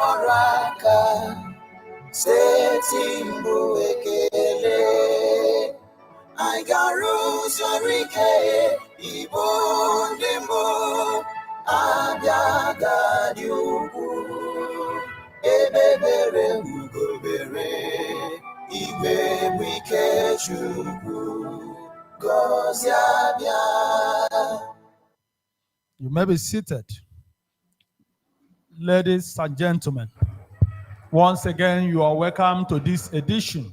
Oraka, Setimbu Ekele, Aigaru Sorike, Ibo Ndembo, Abiagadiugu, Ebebere Ugobere, Ibe Wike Chukwu, Goziabia. You may be seated. Ladies and gentlemen, once again, you are welcome to this edition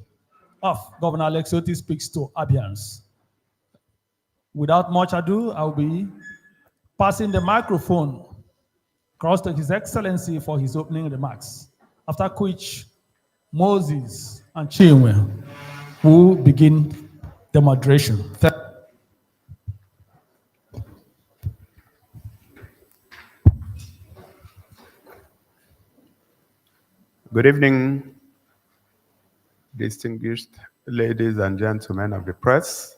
of Governor Alex Otti Speaks to ABIANS. Without much ado, I'll be passing the microphone across to His Excellency for his opening remarks, after which Moses and Chinwe will begin the moderation. Good evening, distinguished ladies and gentlemen of the press,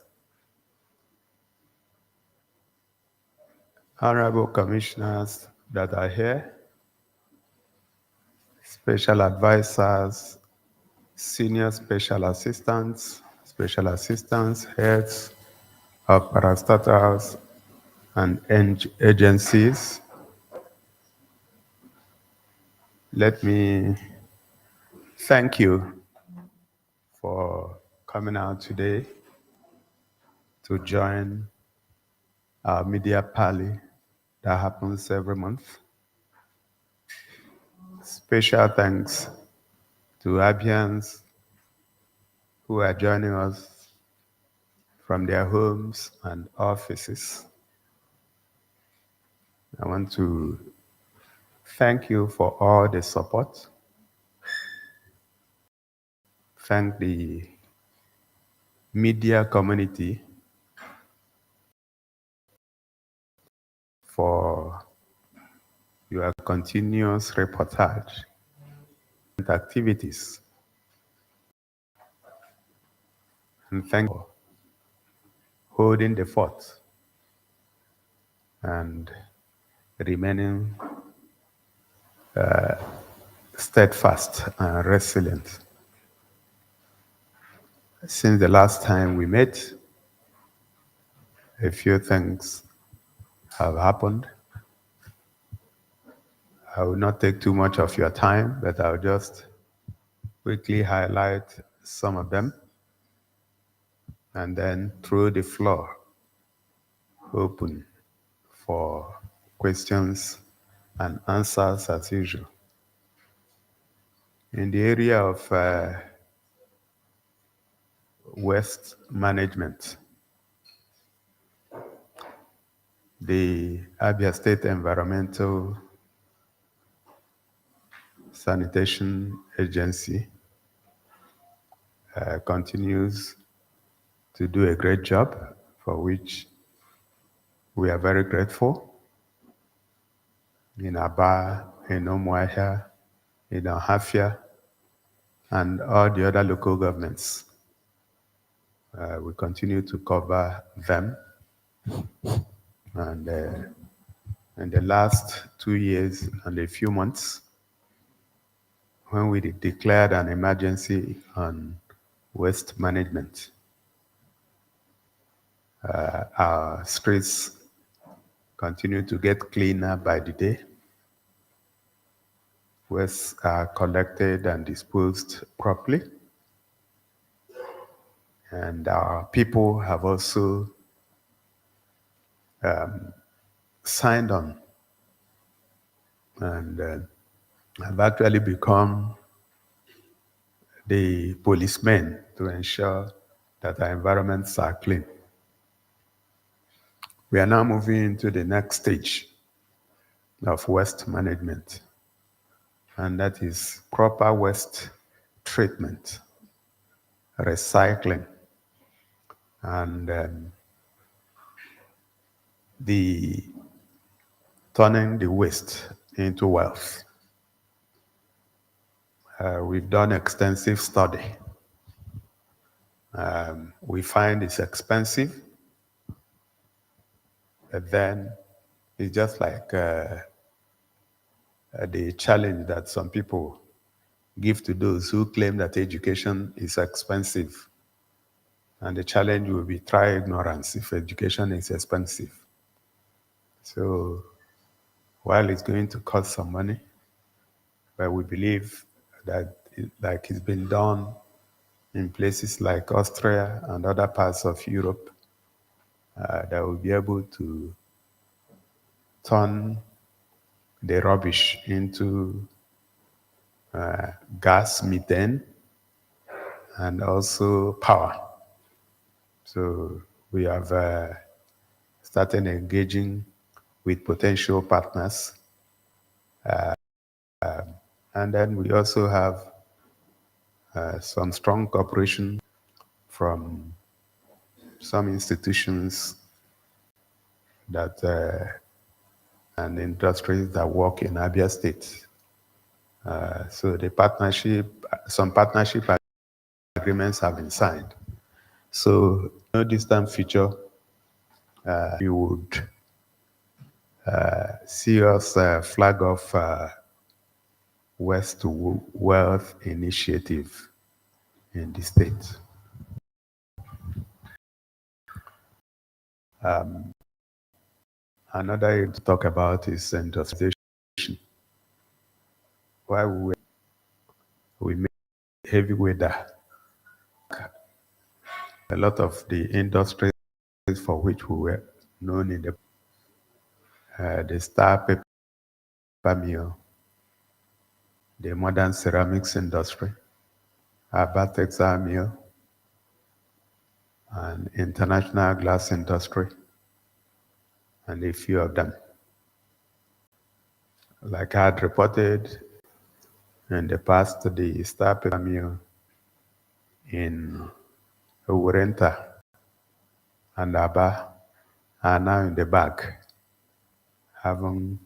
honorable commissioners that are here, special advisors, senior special assistants, heads of parastatals and agencies. Let me thank you for coming out today to join our media party that happens every month. Special thanks to ABIANS who are joining us from their homes and offices. I want to thank you for all the support. Thank the media community for your continuous reportage and activities. And thank you for holding the fort and remaining steadfast and resilient. Since the last time we met, a few things have happened. I will not take too much of your time, but I'll just quickly highlight some of them and then throw the floor open for questions and answers as usual. In the area of waste management, the Abia State Environmental Sanitation Agency continues to do a great job, for which we are very grateful. In Aba, in Umuahia, in Ahafia, and all the other local governments. We continue to cover them. And in the last 2 years and a few months, when we declared an emergency on waste management, our streets continue to get cleaner by the day. Wastes are collected and disposed properly. And our people have also signed on and have actually become the policemen to ensure that our environments are clean. We are now moving into the next stage of waste management, and that is proper waste treatment, recycling, and the turning the waste into wealth. We've done extensive study. We find it's expensive, but then it's just like the challenge that some people give to those who claim that education is expensive. And the challenge will be try ignorance if education is expensive. So while it's going to cost some money, but we believe that like it's been done in places like Austria and other parts of Europe, that will be able to turn the rubbish into gas, methane, and also power. So we have started engaging with potential partners. And then we also have some strong cooperation from some institutions that and industries that work in Abia State. So some partnership agreements have been signed. So in no distant future, we would see us flag off West to Wealth Initiative in the state. Another area to talk about is industrialization. Why we made heavy weather. A lot of the industries for which we were known in the Star Paper Mill, the modern ceramics industry, Aba Textile Mill, and international glass industry, and a few of them. Like I had reported in the past, the Star Paper Mill in Urenta and Aba are now in the bag, having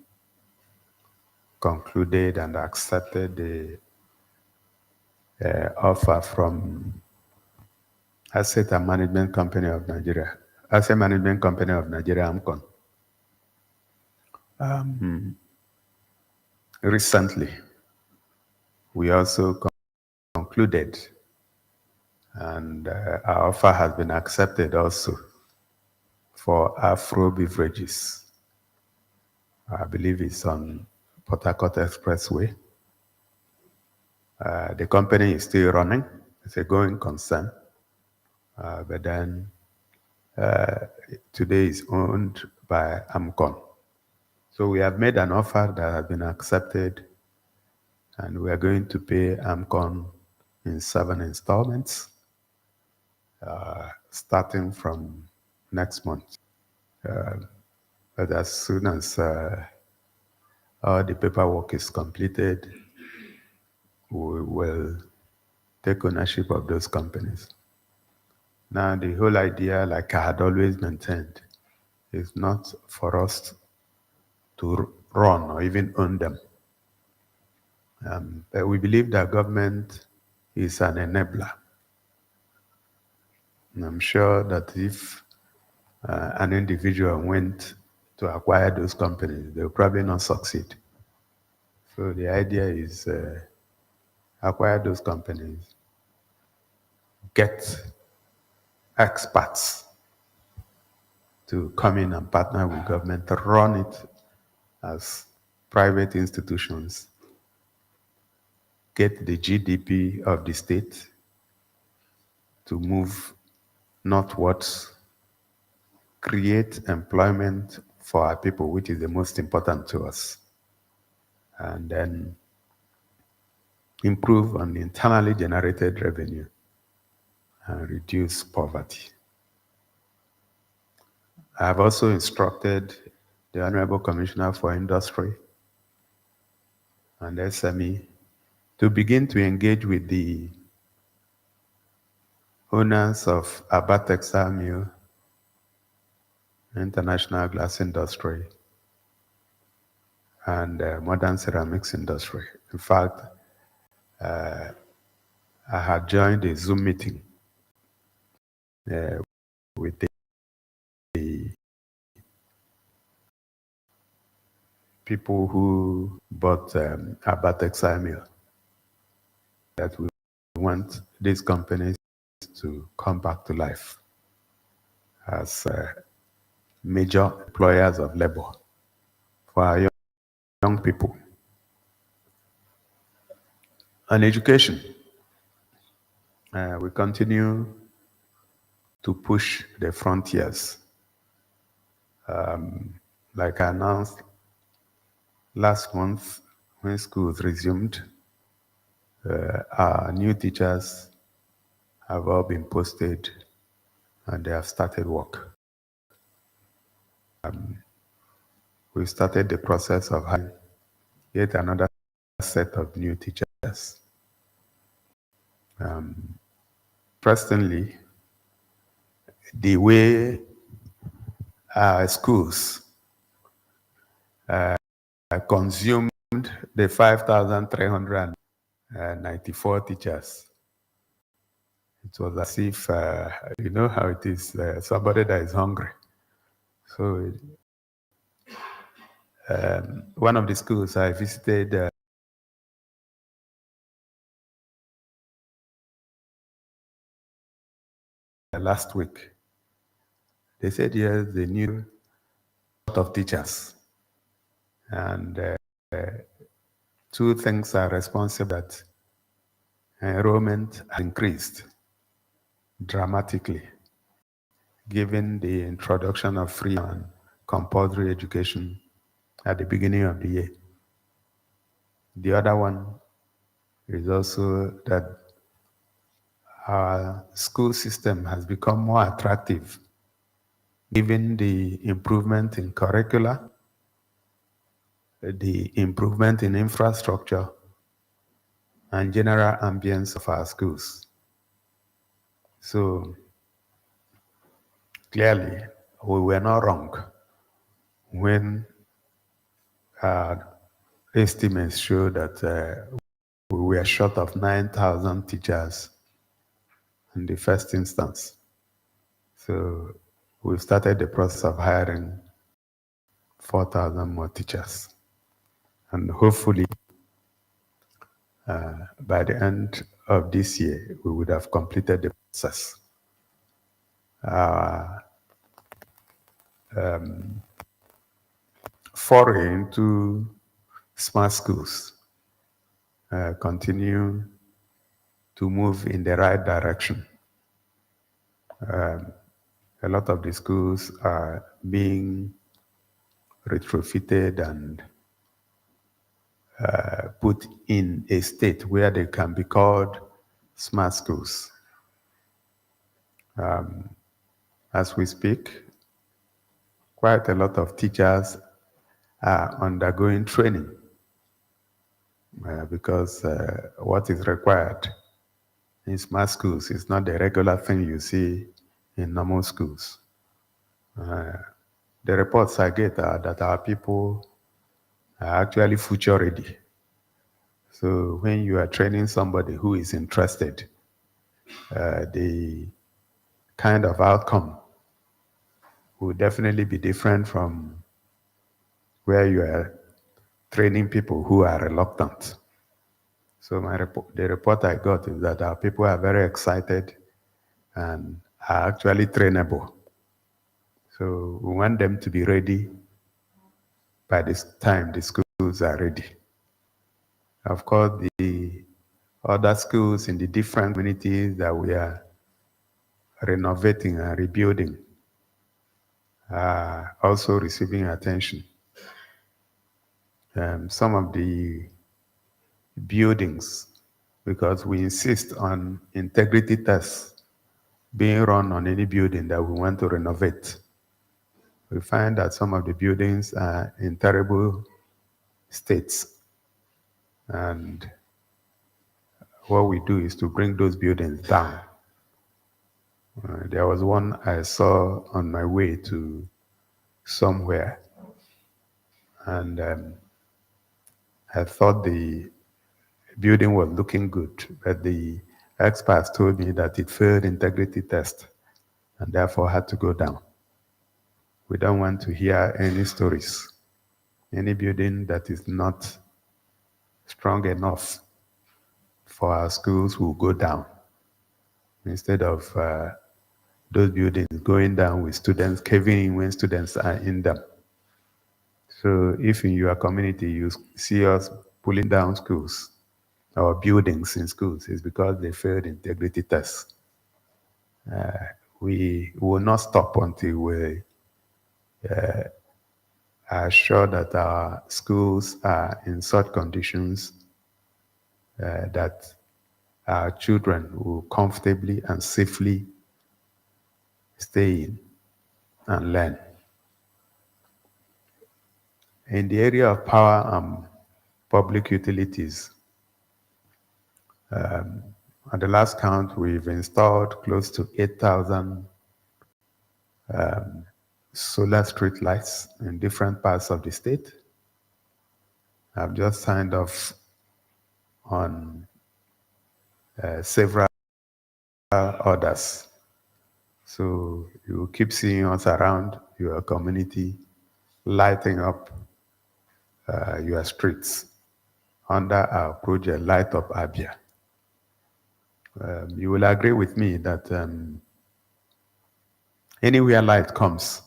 concluded and accepted the offer from Asset Management Company of Nigeria, AMCON. Recently, we also concluded, and our offer has been accepted also for Afro Beverages. I believe it's on Port Harcourt Expressway. The company is still running. It's a going concern. But then today is owned by AMCON. So we have made an offer that has been accepted, and we are going to pay AMCON in 7 installments, starting from next month. But as soon as all the paperwork is completed, we will take ownership of those companies. Now, the whole idea, like I had always maintained, is not for us to run or even own them. But we believe that government is an enabler. And I'm sure that if an individual went to acquire those companies, they'll probably not succeed. So the idea is acquire those companies, get experts to come in and partner with government to run it as private institutions, get the GDP of the state to move northwards, create employment for our people, which is the most important to us, and then improve on the internally generated revenue and reduce poverty. I have also instructed the Honorable Commissioner for Industry and SME to begin to engage with the owners of Aba Textile Mill, International Glass Industry, and modern ceramics industry. In fact, I had joined a Zoom meeting with the people who bought Abatex meal, that we want these companies to come back to life as major employers of labor for our young people. And education, we continue to push the frontiers. Like I announced last month when schools resumed, our new teachers have all been posted and they have started work. We started the process of hiring yet another set of new teachers. Presently, the way our schools consumed the 5,394 teachers, it was as if, you know how it is, somebody that is hungry. So one of the schools I visited last week, they said yes, they knew a lot of teachers. And two things are responsible that enrollment has increased dramatically, given the introduction of free and compulsory education at the beginning of the year. The other one is also that our school system has become more attractive, given the improvement in curricula, the improvement in infrastructure, and general ambience of our schools. So clearly, we were not wrong when estimates show that we were short of 9,000 teachers in the first instance. So we started the process of hiring 4,000 more teachers. And hopefully, by the end of this year, we would have completed the process. Foray into smart schools continue to move in the right direction. A lot of the schools are being retrofitted and put in a state where they can be called smart schools. As we speak, quite a lot of teachers are undergoing training because what is required in smart schools is not the regular thing you see in normal schools. The reports I get are that our people are actually future ready. So when you are training somebody who is interested, the kind of outcome will definitely be different from where you are training people who are reluctant. So the report I got is that our people are very excited and are actually trainable. So we want them to be ready by this time the schools are ready. Of course, the other schools in the different communities that we are renovating and rebuilding are also receiving attention. Some of the buildings, because we insist on integrity tests being run on any building that we want to renovate. We find that some of the buildings are in terrible states. And what we do is to bring those buildings down. There was one I saw on my way to somewhere, and I thought the building was looking good, but the experts told me that it failed integrity test and therefore had to go down. We don't want to hear any stories Any building that is not strong enough for our schools will go down, instead of those buildings going down with students caving in when students are in them. So if in your community you see us pulling down schools or buildings in schools, it's because they failed integrity tests. We will not stop until we are sure that our schools are in such conditions that our children will comfortably and safely stay in and learn. In the area of power and public utilities, at the last count, we've installed close to 8,000 solar street lights in different parts of the state. I've just signed off on several orders. So you will keep seeing us around your community, lighting up your streets under our project Light Up Abia. You will agree with me that anywhere light comes,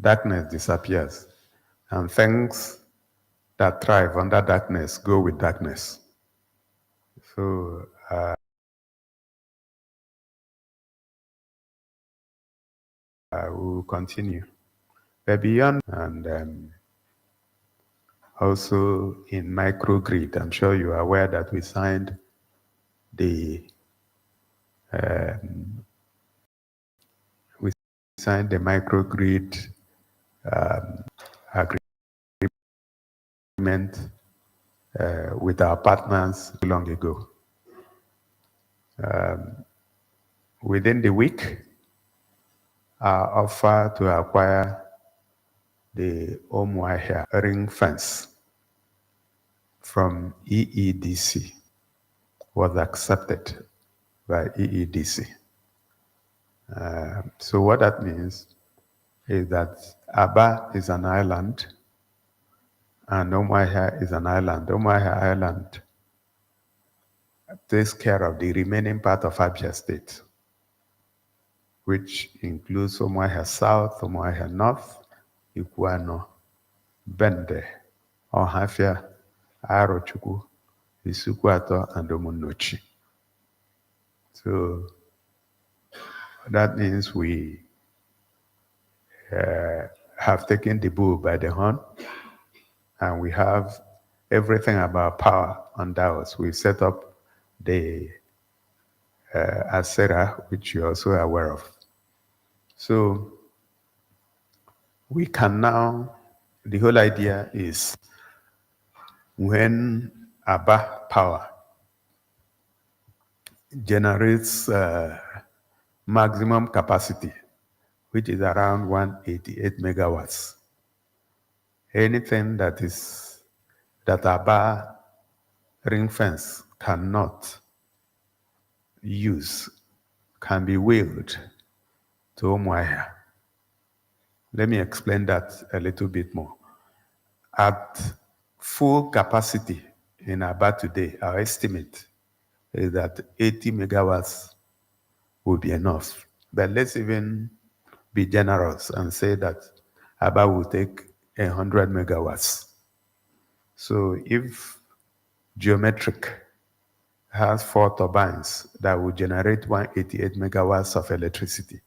darkness disappears, and things that thrive under darkness go with darkness. So we will continue. But beyond, and also in microgrid, I'm sure you are aware that we signed the microgrid agreement with our partners long ago. Within the week, our offer to acquire the Omuahia ring fence from EEDC was accepted by EEDC. So what that means is that Aba is an island and Omuahia is an island. Omuahia Island takes care of the remaining part of Abia State, which includes Omuahia South, Omuahia North, Ikuano, Bende, Ohafia, Arochukwu, Isukwato, and Omunochi. So that means we have taken the bull by the horn, and we have everything about power under us. We set up the ASERA, which you're also aware of. So we can now, the whole idea is when Aba power generates maximum capacity, which is around 188 megawatts. Anything that Aba ring fence cannot use can be wheeled to Omuahia. Let me explain that a little bit more. At full capacity in Aba today, our estimate is that 80 megawatts will be enough. But let's even be generous and say that Aba will take 100 megawatts. So if Geometric has 4 turbines that will generate 188 megawatts of electricity,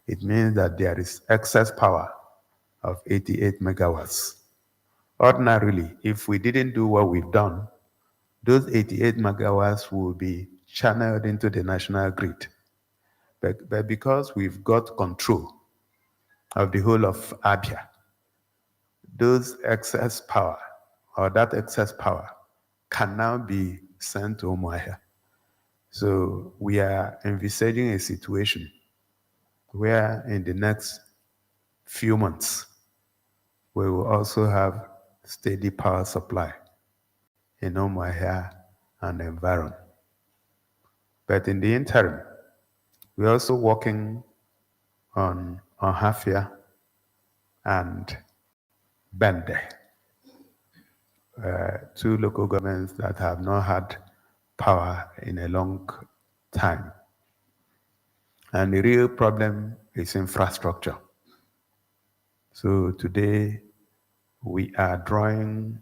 it means that there is excess power of 88 megawatts. Ordinarily, if we didn't do what we've done, those 88 megawatts will be channeled into the national grid. But because we've got control of the whole of Abia, those excess power, or that excess power, can now be sent to Omuahia. So we are envisaging a situation where in the next few months, we will also have steady power supply in Omuahia and the environment. But in the interim, we're also working on Hafia and Bende. two local governments that have not had power in a long time. And the real problem is infrastructure. So today we are drawing,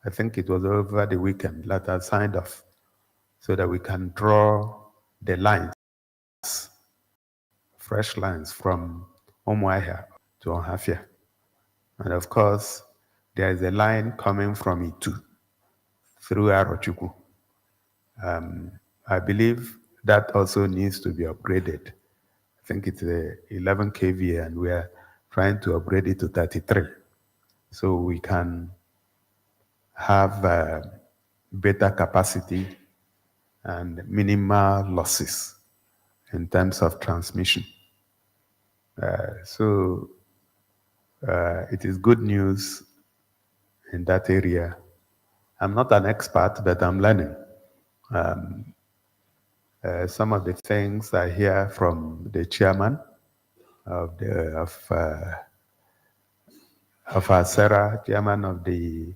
I think it was over the weekend that I signed off, so that we can draw the lines, fresh lines from Omuahia to Onhafia. And of course, there is a line coming from Itu through Arochukwu. I believe that also needs to be upgraded. I think it's a 11 kVA and we are trying to upgrade it to 33. So we can have better capacity and minimal losses in terms of transmission. So it is good news in that area. I'm not an expert, but I'm learning. Some of the things I hear from the chairman of ASERA, chairman of the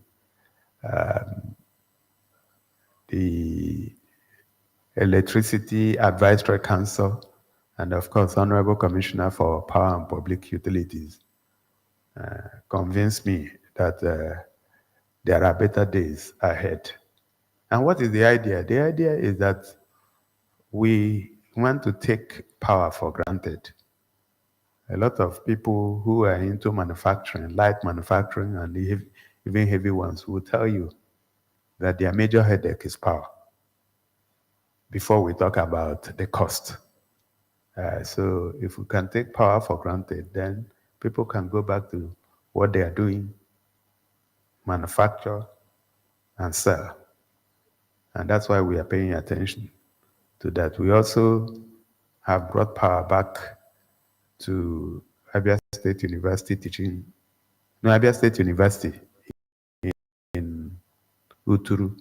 Electricity Advisory Council, and of course, Honorable Commissioner for Power and Public Utilities, convinced me that there are better days ahead. And what is the idea? The idea is that we want to take power for granted. A lot of people who are into manufacturing, light manufacturing, and even heavy ones will tell you that their major headache is power, before we talk about the cost. So if we can take power for granted, then people can go back to what they are doing, manufacture and sell. And that's why we are paying attention to that. We also have brought power back to Abia State University Abia State University in Uturu,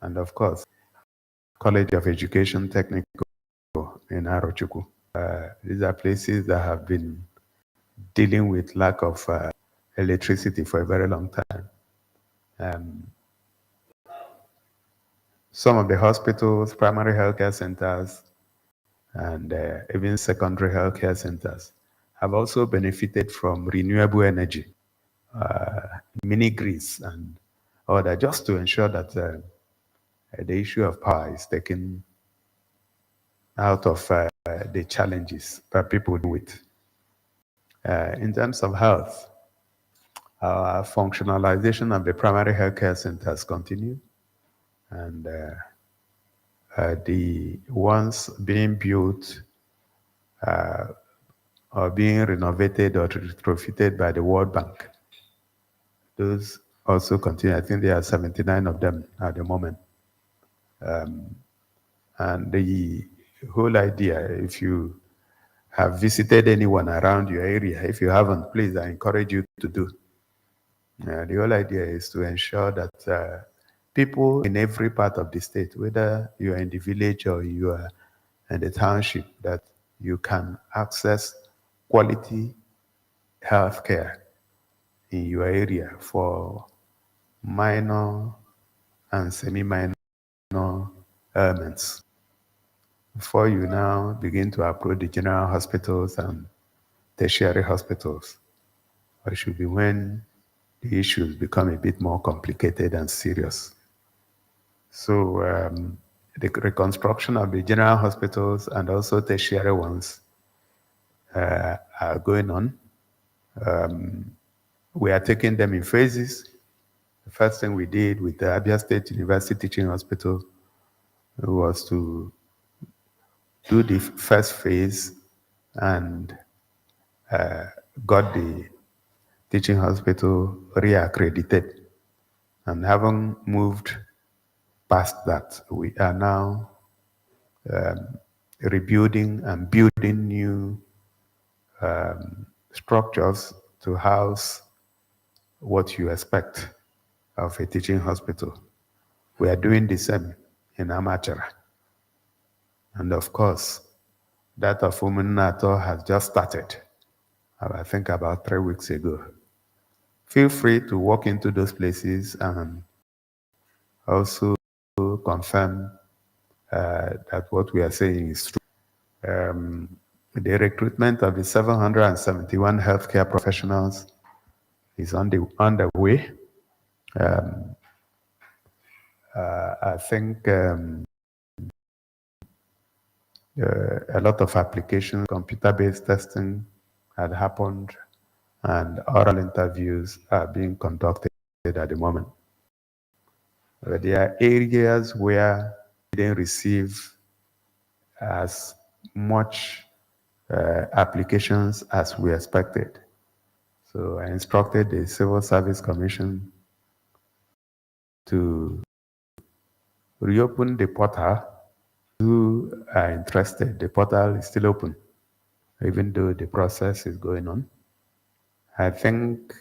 and of course, College of Education Technical in Arochukwu. These are places that have been dealing with lack of electricity for a very long time. Some of the hospitals, primary healthcare centers, and even secondary healthcare centers have also benefited from renewable energy, mini grids and all that, just to ensure that the issue of power is taken out of the challenges that people deal with. In terms of health, our functionalization of the primary healthcare centers continue, and the ones being built or being renovated or retrofitted by the World Bank, those also continue. I think there are 79 of them at the moment. And the whole idea, if you have visited anyone around your area, if you haven't, please, I encourage you to do. The whole idea is to ensure that people in every part of the state, whether you are in the village or you are in the township, that you can access quality health care in your area for minor and semi-minor ailments. Before you now begin to approach the general hospitals and tertiary hospitals, it should be when the issues become a bit more complicated and serious. So the reconstruction of the general hospitals and also tertiary ones are going on. We are taking them in phases. The first thing we did with the Abia State University Teaching Hospital was to do the first phase and got the teaching hospital reaccredited. And having moved past that, we are now rebuilding and building new structures to house what you expect of a teaching hospital. We are doing the same in Amachara. And of course, that of Umunnato has just started, I think about 3 weeks ago. feel free to walk into those places and also confirm that what we are saying is true. The recruitment of the 771 healthcare professionals is on the way. I think a lot of applications, computer-based testing had happened, and oral interviews are being conducted at the moment. But there are areas where we didn't receive as much applications as we expected. So I instructed the Civil Service Commission to reopen the portal. Who are interested, the portal is still open, even though the process is going on. I think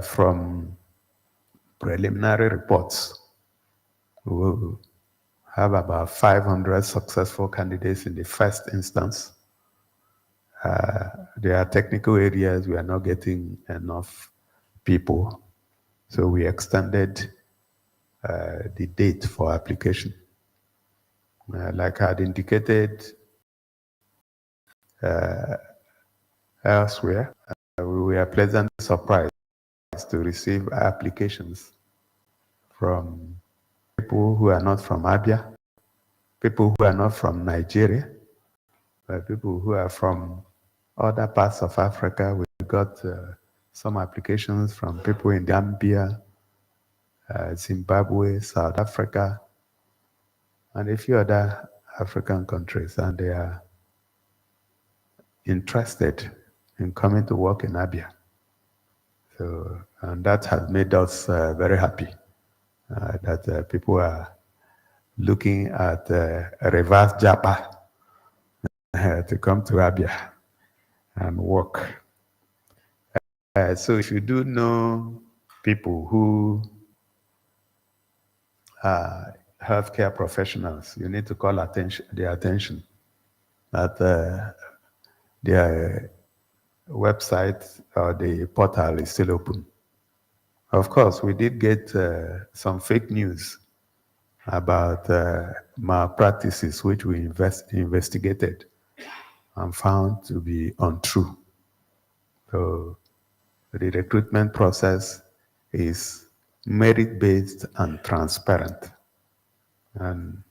from preliminary reports, we will have about 500 successful candidates in the first instance. There are technical areas we are not getting enough people, so we extended the date for application. Like I had indicated elsewhere, we were pleasantly surprised to receive applications from people who are not from Abia, people who are not from Nigeria, but people who are from other parts of Africa. We got some applications from people in Gambia, Zimbabwe, South Africa, and a few other African countries, and they are interested in coming to work in Abia. So, and that has made us very happy that people are looking at a reverse Japa to come to Abia and work. So if you do know people who are healthcare professionals, you need to call their attention that their website or the portal is still open. Of course, we did get some fake news about malpractices, which we investigated and found to be untrue. So the recruitment process is merit-based and transparent. And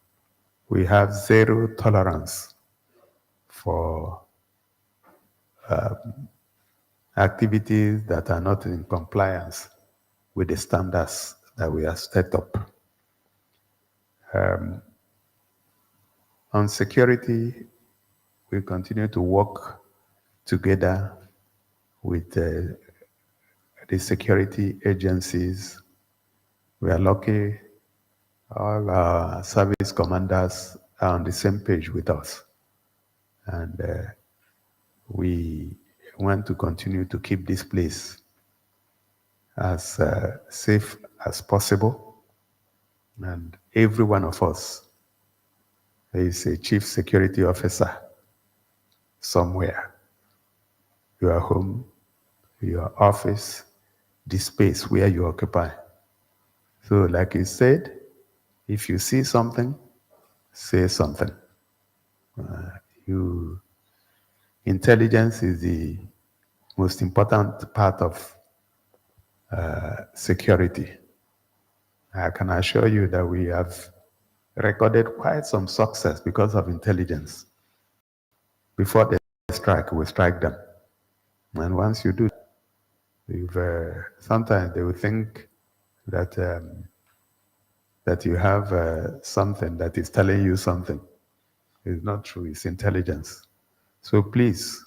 we have zero tolerance for activities that are not in compliance with the standards that we have set up. On security, we continue to work together with the security agencies. We are lucky all our service commanders are on the same page with us. And we want to continue to keep this place as safe as possible. And every one of us is a chief security officer somewhere. Your home, your office, the space where you occupy. So like you said, if you see something, say something. Intelligence is the most important part of security. I can assure you that we have recorded quite some success because of intelligence. Before they strike, we strike them. And once you do, sometimes they will think that that you have something that is telling you something. It's not true, it's intelligence. So please,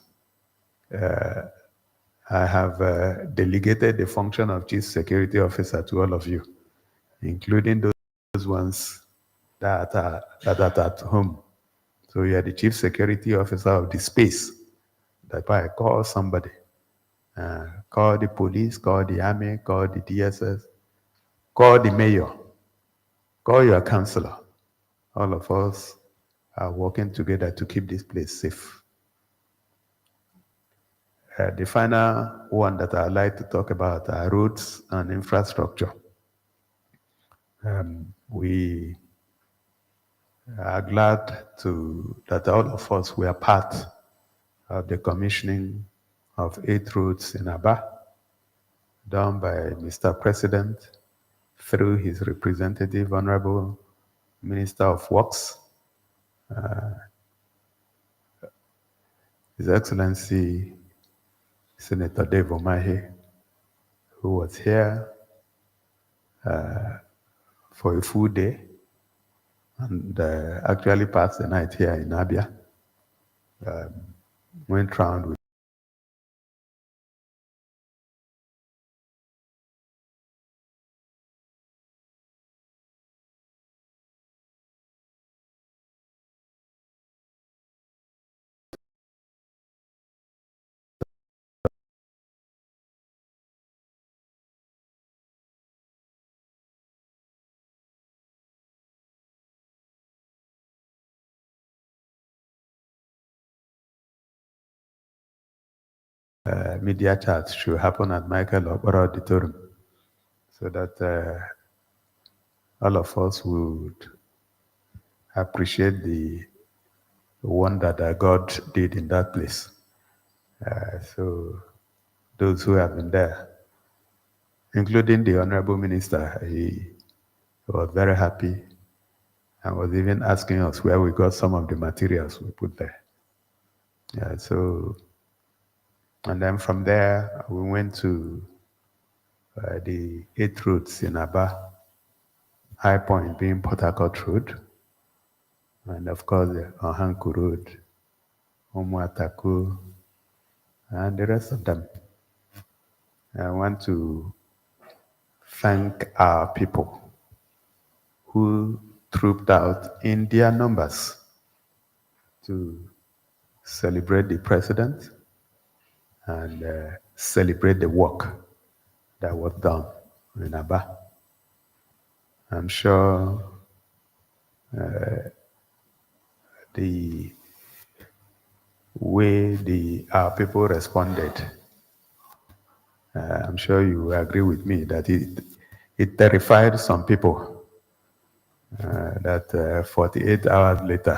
I have delegated the function of Chief Security Officer to all of you, including those ones that are at home. So you are the Chief Security Officer of the space. That's why I call somebody. Call the police, call the army, call the DSS, call the mayor, call your councillor. All of us are working together to keep this place safe. The final one that I'd like to talk about are roads and infrastructure. We are glad that all of us were part of the commissioning of 8 roads in Aba, done by Mr. President through his representative, Honorable Minister of Works, His Excellency Senator Dave Omahe, who was here for a full day and actually passed the night here in Abia. Went round with media chats should happen at Michael Okpara Auditorium so that all of us would appreciate the wonder that God did in that place. So those who have been there, including the Honorable Minister, he was very happy and was even asking us where we got some of the materials we put there. And then from there, we went to the 8 roads in Aba, High Point being Port Harcourt Road, and of course the Ohanku Road, Omuataku, and the rest of them. I want to thank our people who trooped out in their numbers to celebrate the president and celebrate the work that was done in Aba. I'm sure the way our people responded, I'm sure you will agree with me that it terrified some people that 48 hours later,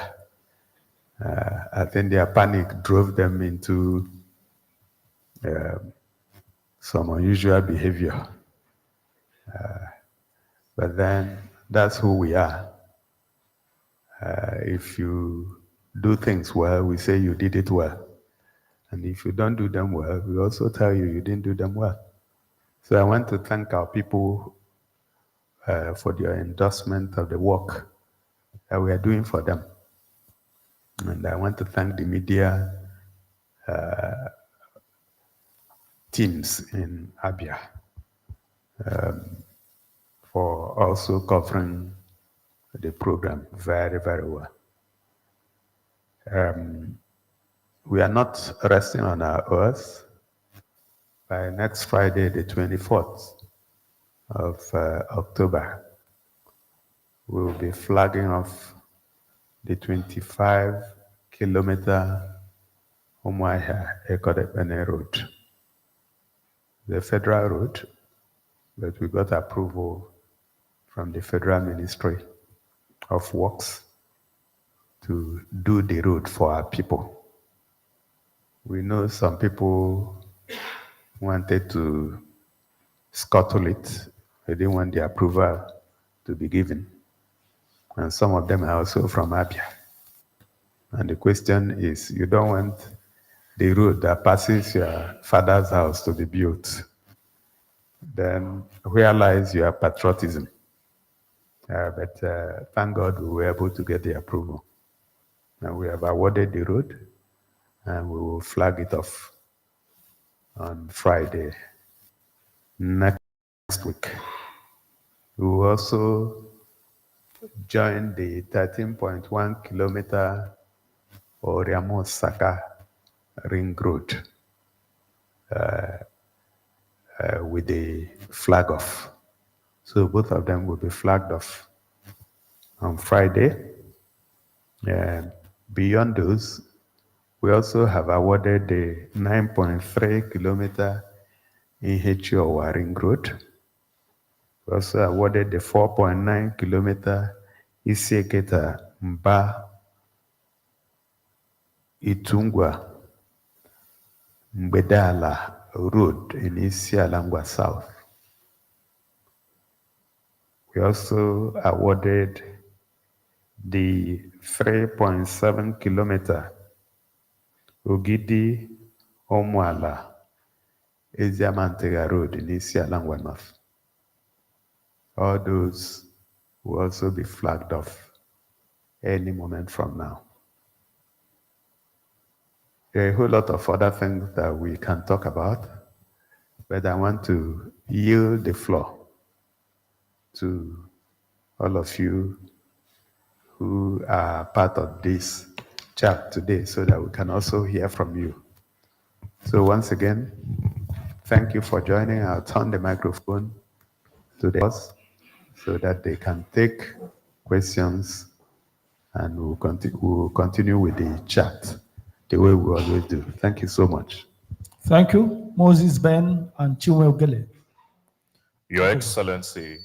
I think their panic drove them into some unusual behavior. But then that's who we are. If you do things well, we say you did it well. And if you don't do them well, we also tell you you didn't do them well. So I want to thank our people for their endorsement of the work that we are doing for them. And I want to thank the media teams in Abia for also covering the program very, very well. We are not resting on our oars. By next Friday, the 24th of October, we will be flagging off the 25-kilometer Umuahia Ekodepene Road, the federal road, but we got approval from the Federal Ministry of Works to do the road for our people. We know some people wanted to scuttle it. They didn't want the approval to be given. And some of them are also from Abia. And the question is, you don't want the road that passes your father's house to be built. Then where lies your patriotism? But thank God we were able to get the approval. And we have awarded the road, and we will flag it off on Friday next week. We will also join the 13.1 kilometer Oriamo-Saka Ring Road with the flag off. So both of them will be flagged off on Friday. Beyond those, We also have awarded the 9.3 kilometer Inhechuowa Ring Road. We also awarded the 4.9 kilometer Isieketa Mba Itungwa Mbedala Road in Isialangwa South. We also awarded the 3.7 kilometer Ogidi Omwala Eziamantega Road in Isialangwa North. All those will also be flagged off any moment from now. There are a whole lot of other things that we can talk about, but I want to yield the floor to all of you who are part of this chat today so that we can also hear from you. So once again, thank you for joining. I'll turn the microphone to the host so that they can take questions, and we'll continue with the chat the way we always do. Thank you so much. Thank you, Moses Ben and Chinwe. Your Excellency,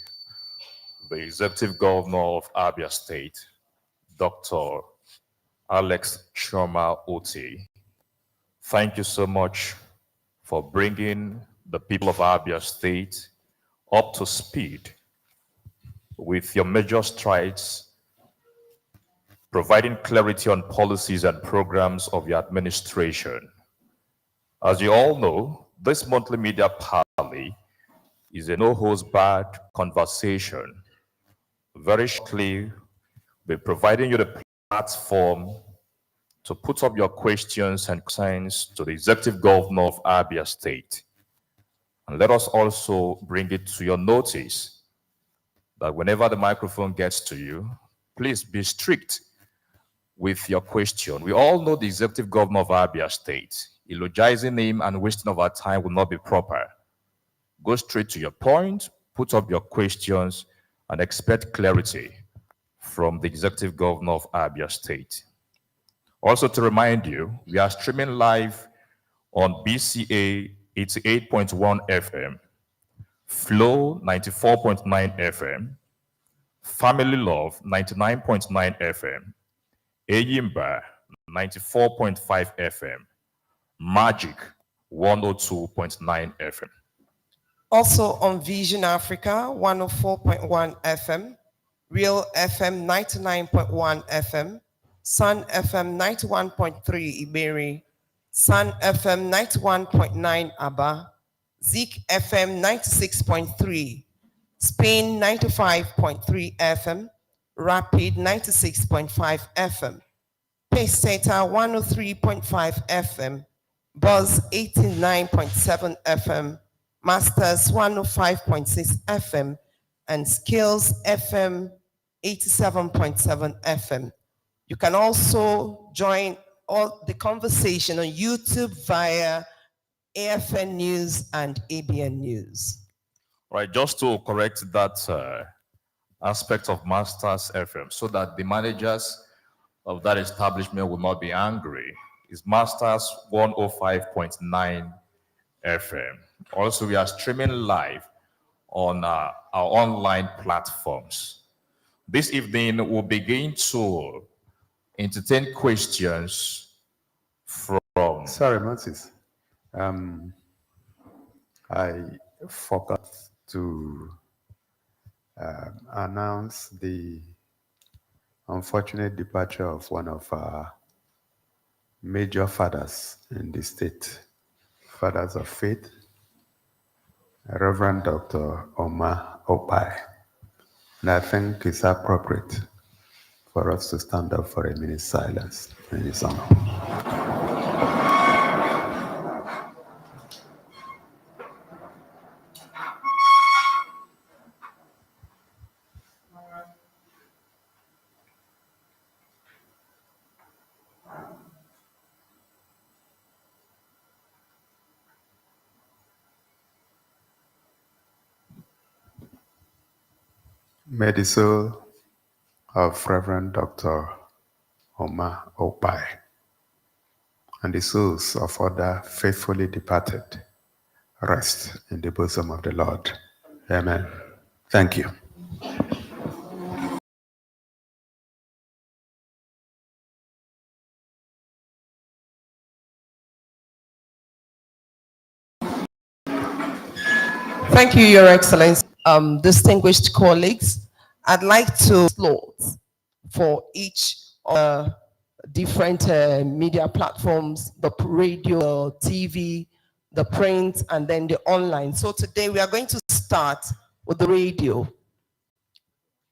the Executive Governor of Abia State, Dr. Alex Choma OTTI, thank you so much for bringing the people of Abia State up to speed with your major strides, providing clarity on policies and programs of your administration. As you all know, this monthly media parley is a no-holds-barred conversation. Very shortly, we'll be providing you the platform to put up your questions and concerns to the Executive Governor of Abia State. And let us also bring it to your notice that whenever the microphone gets to you, please be strict with your question. We all know the Executive Governor of Abia State. Eulogizing him and wasting of our time will not be proper. Go straight to your point, put up your questions, and expect clarity from the Executive Governor of Abia State. Also to remind you, we are streaming live on BCA 88.1 FM, Flow 94.9 FM, Family Love 99.9 FM, Ayimba 94.5 FM, Magic 102.9 FM. Also on Vision Africa 104.1 FM, Real FM 99.1 FM, Sun FM 91.3 Iberi, Sun FM 91.9 Aba, Zik FM 96.3, Spain 95.3 FM, Rapid 96.5 FM, Pacesetter 103.5 FM, Buzz 89.7 FM, Masters 105.6 FM, and Skills FM 87.7 FM. You can also join all the conversation on YouTube via AFN News and ABN News. Right, just to correct that aspect of Masters FM so that the managers of that establishment will not be angry. It's Masters 105.9 FM. Also, we are streaming live on our online platforms. This evening, we'll begin to entertain questions from... Sorry, Moses. I forgot to announce the unfortunate departure of one of our major fathers in the state, fathers of faith, Reverend Dr. Omar Opai. And I think it's appropriate for us to stand up for a minute's silence in his honor. May the soul of Reverend Dr. Omar Opai and the souls of other faithfully departed rest in the bosom of the Lord. Amen. Thank you. Thank you, Your Excellency. Distinguished colleagues, I'd like to slots for each of the different media platforms, the radio, TV, the print, and then the online. So today we are going to start with the radio.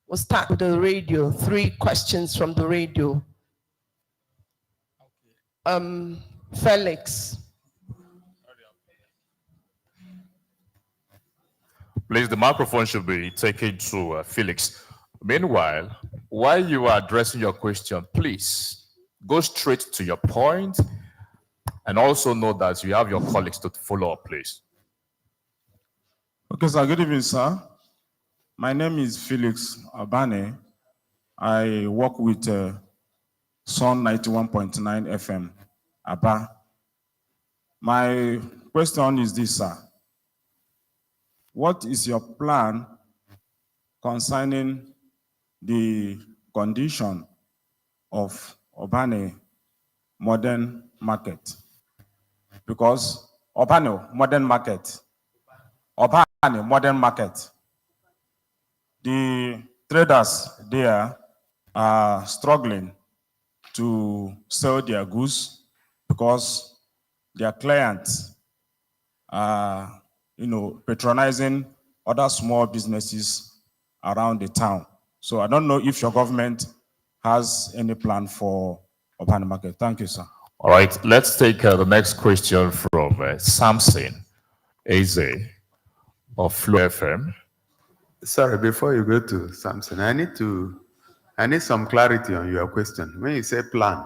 We'll start with the radio. 3 questions from the radio. Felix. Please, the microphone should be taken to Felix. Meanwhile, while you are addressing your question, please go straight to your point, and also know that you have your colleagues to follow up, please. Okay, sir. Good evening, sir. My name is Felix Abane. I work with Sun 91.9 FM, Aba. My question is this, sir. What is your plan concerning the condition of Obane modern market? Because Obane modern market, the traders there are struggling to sell their goods because their clients are, patronizing other small businesses around the town. So I don't know if your government has any plan for Obane market. Thank you, sir. All right, let's take the next question from Samson Eze of Flow FM. Sorry, before you go to Samson, I need some clarity on your question. When you say plan,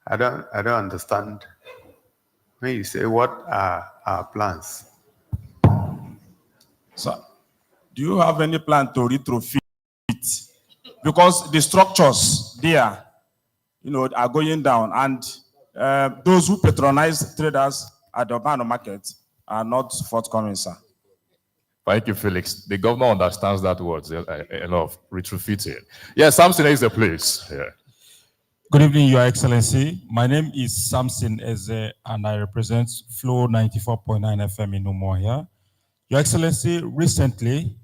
I don't understand. When you say what are our plans? So, do you have any plan to retrofit? Because the structures there, are going down, and those who patronize traders at the Obane market are not forthcoming, sir. Thank you, Felix. The governor understands that word, a lot of retrofitting. Yes, Samson is the place. Yeah. Good evening, Your Excellency. My name is Samson Eze, and I represent Flow 94.9 FM in Umuahia. Your Excellency, recently,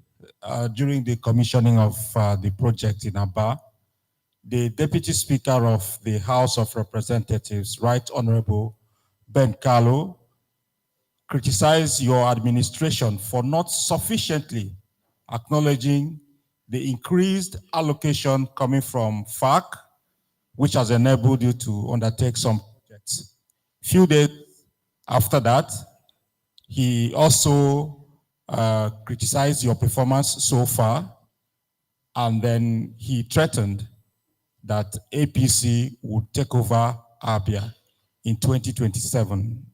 during the commissioning of the project in Aba, the Deputy Speaker of the House of Representatives, Right Honorable Ben Carlo, criticized your administration for not sufficiently acknowledging the increased allocation coming from FARC, which has enabled you to undertake some projects. Few days after that, he also criticized your performance so far, and then he threatened that APC would take over ABIA in 2027.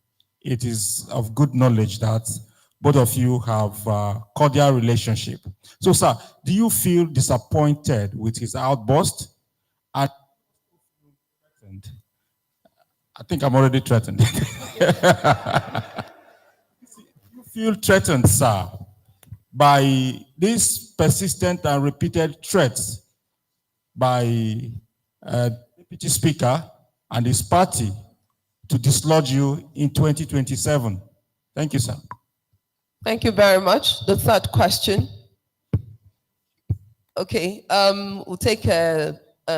It is of good knowledge that both of you have a cordial relationship. So, sir, do you feel disappointed with his outburst? I think I'm already threatened. You feel threatened, sir, by these persistent and repeated threats by Deputy Speaker and his party to dislodge you in 2027. Thank you, sir. Thank you very much. The third question. Okay, we'll take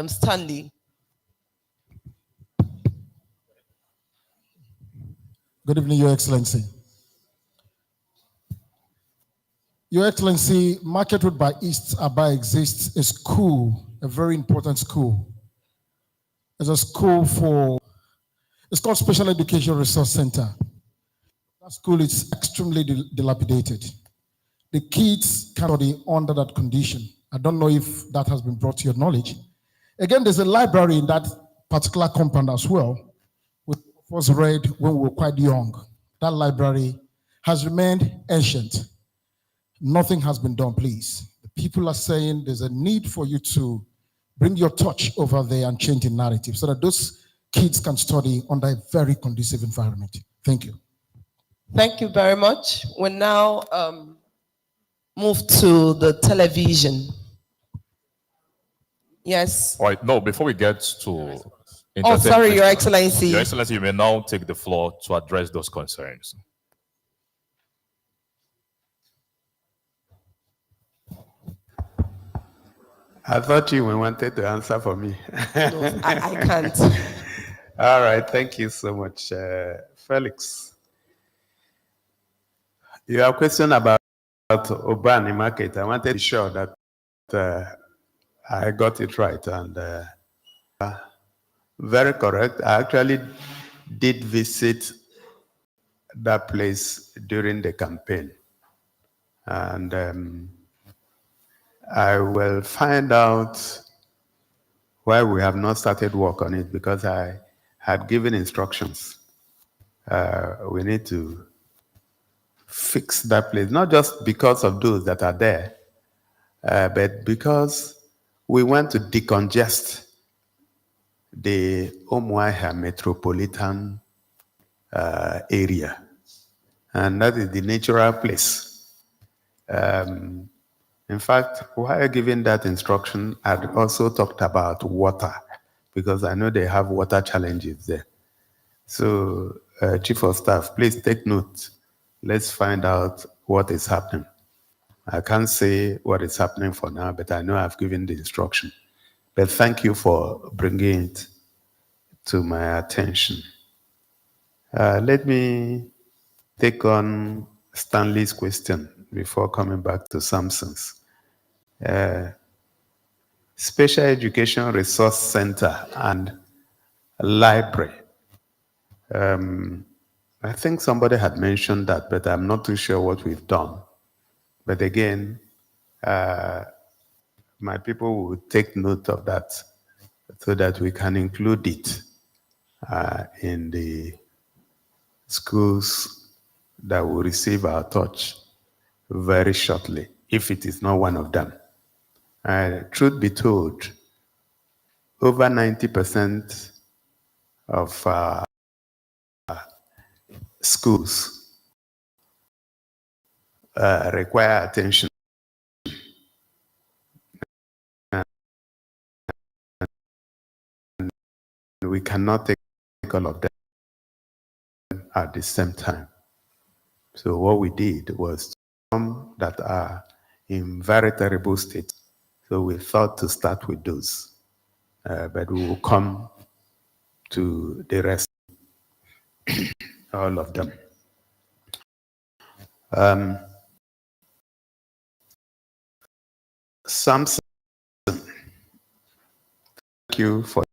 Stanley. Good evening, Your Excellency. Your Excellency, Market Road by East Aba exists a school, a very important school. It's a school it's called Special Education Resource Center. That school is extremely dilapidated. The kids cannot be under that condition. I don't know if that has been brought to your knowledge. Again, there's a library in that particular compound as well, which was read when we were quite young. That library has remained ancient. Nothing has been done, please. The people are saying there's a need for you to bring your touch over there and change the narrative so that those kids can study under a very conducive environment. Thank you. Thank you very much. We'll now move to the television. Yes. All right, no, before we get to Oh, sorry, Your Christians, Excellency. Your Excellency, you may now take the floor to address those concerns. I thought you wanted to answer for me. No, I can't. All right, thank you so much, Felix. You have a question about urban market. I wanted to be sure that I got it right, and very correct. I actually did visit that place during the campaign, and I will find out why we have not started work on it, because I had given instructions. We need to fix that place, not just because of those that are there, but because we want to decongest the Umuahia metropolitan area. And that is the natural place. In fact, while giving that instruction, I'd also talked about water, because I know they have water challenges there. So, Chief of Staff, please take note. Let's find out what is happening. I can't say what is happening for now, but I know I've given the instruction. But thank you for bringing it to my attention. Let me take on Stanley's question before coming back to Samson's. Special Education Resource Center and Library. I think somebody had mentioned that, but I'm not too sure what we've done. But again, my people will take note of that so that we can include it in the schools that will receive our touch very shortly, if it is not one of them. Truth be told, over 90% of schools require attention. And we cannot take all of them at the same time. So what we did was some that are in very terrible states. So we thought to start with those, but we will come to the rest, all of them. Samson, thank you for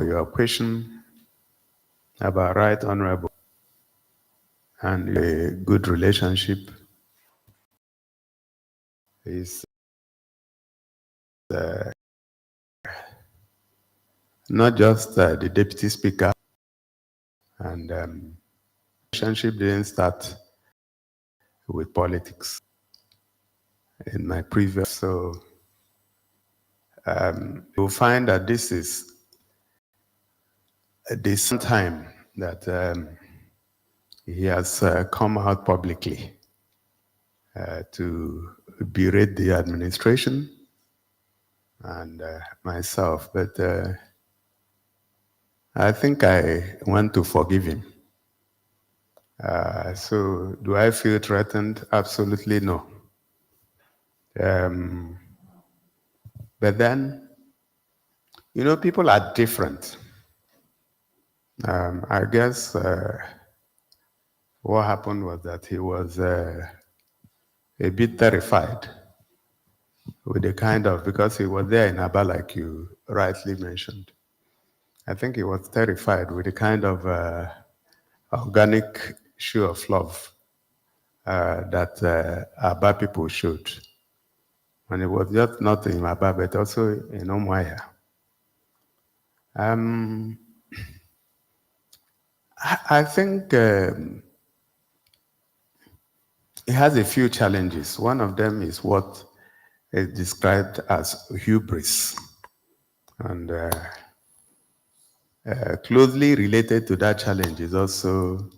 your question about Right Honorable and a good relationship is not just the Deputy Speaker, and relationship didn't start with politics in my previous, so you'll find that this is the second time that he has come out publicly to berate the administration and myself, but I think I want to forgive him. So do I feel threatened? Absolutely no. But then, you know, people are different. I guess what happened was that he was a bit terrified with the kind of, because he was there in Aba, like you rightly mentioned. I think he was terrified with the kind of organic show of love that Aba people showed. And it was just not in Aba, but also in Umuahia. I think it has a few challenges. One of them is what is described as hubris. And Closely related to that challenge is also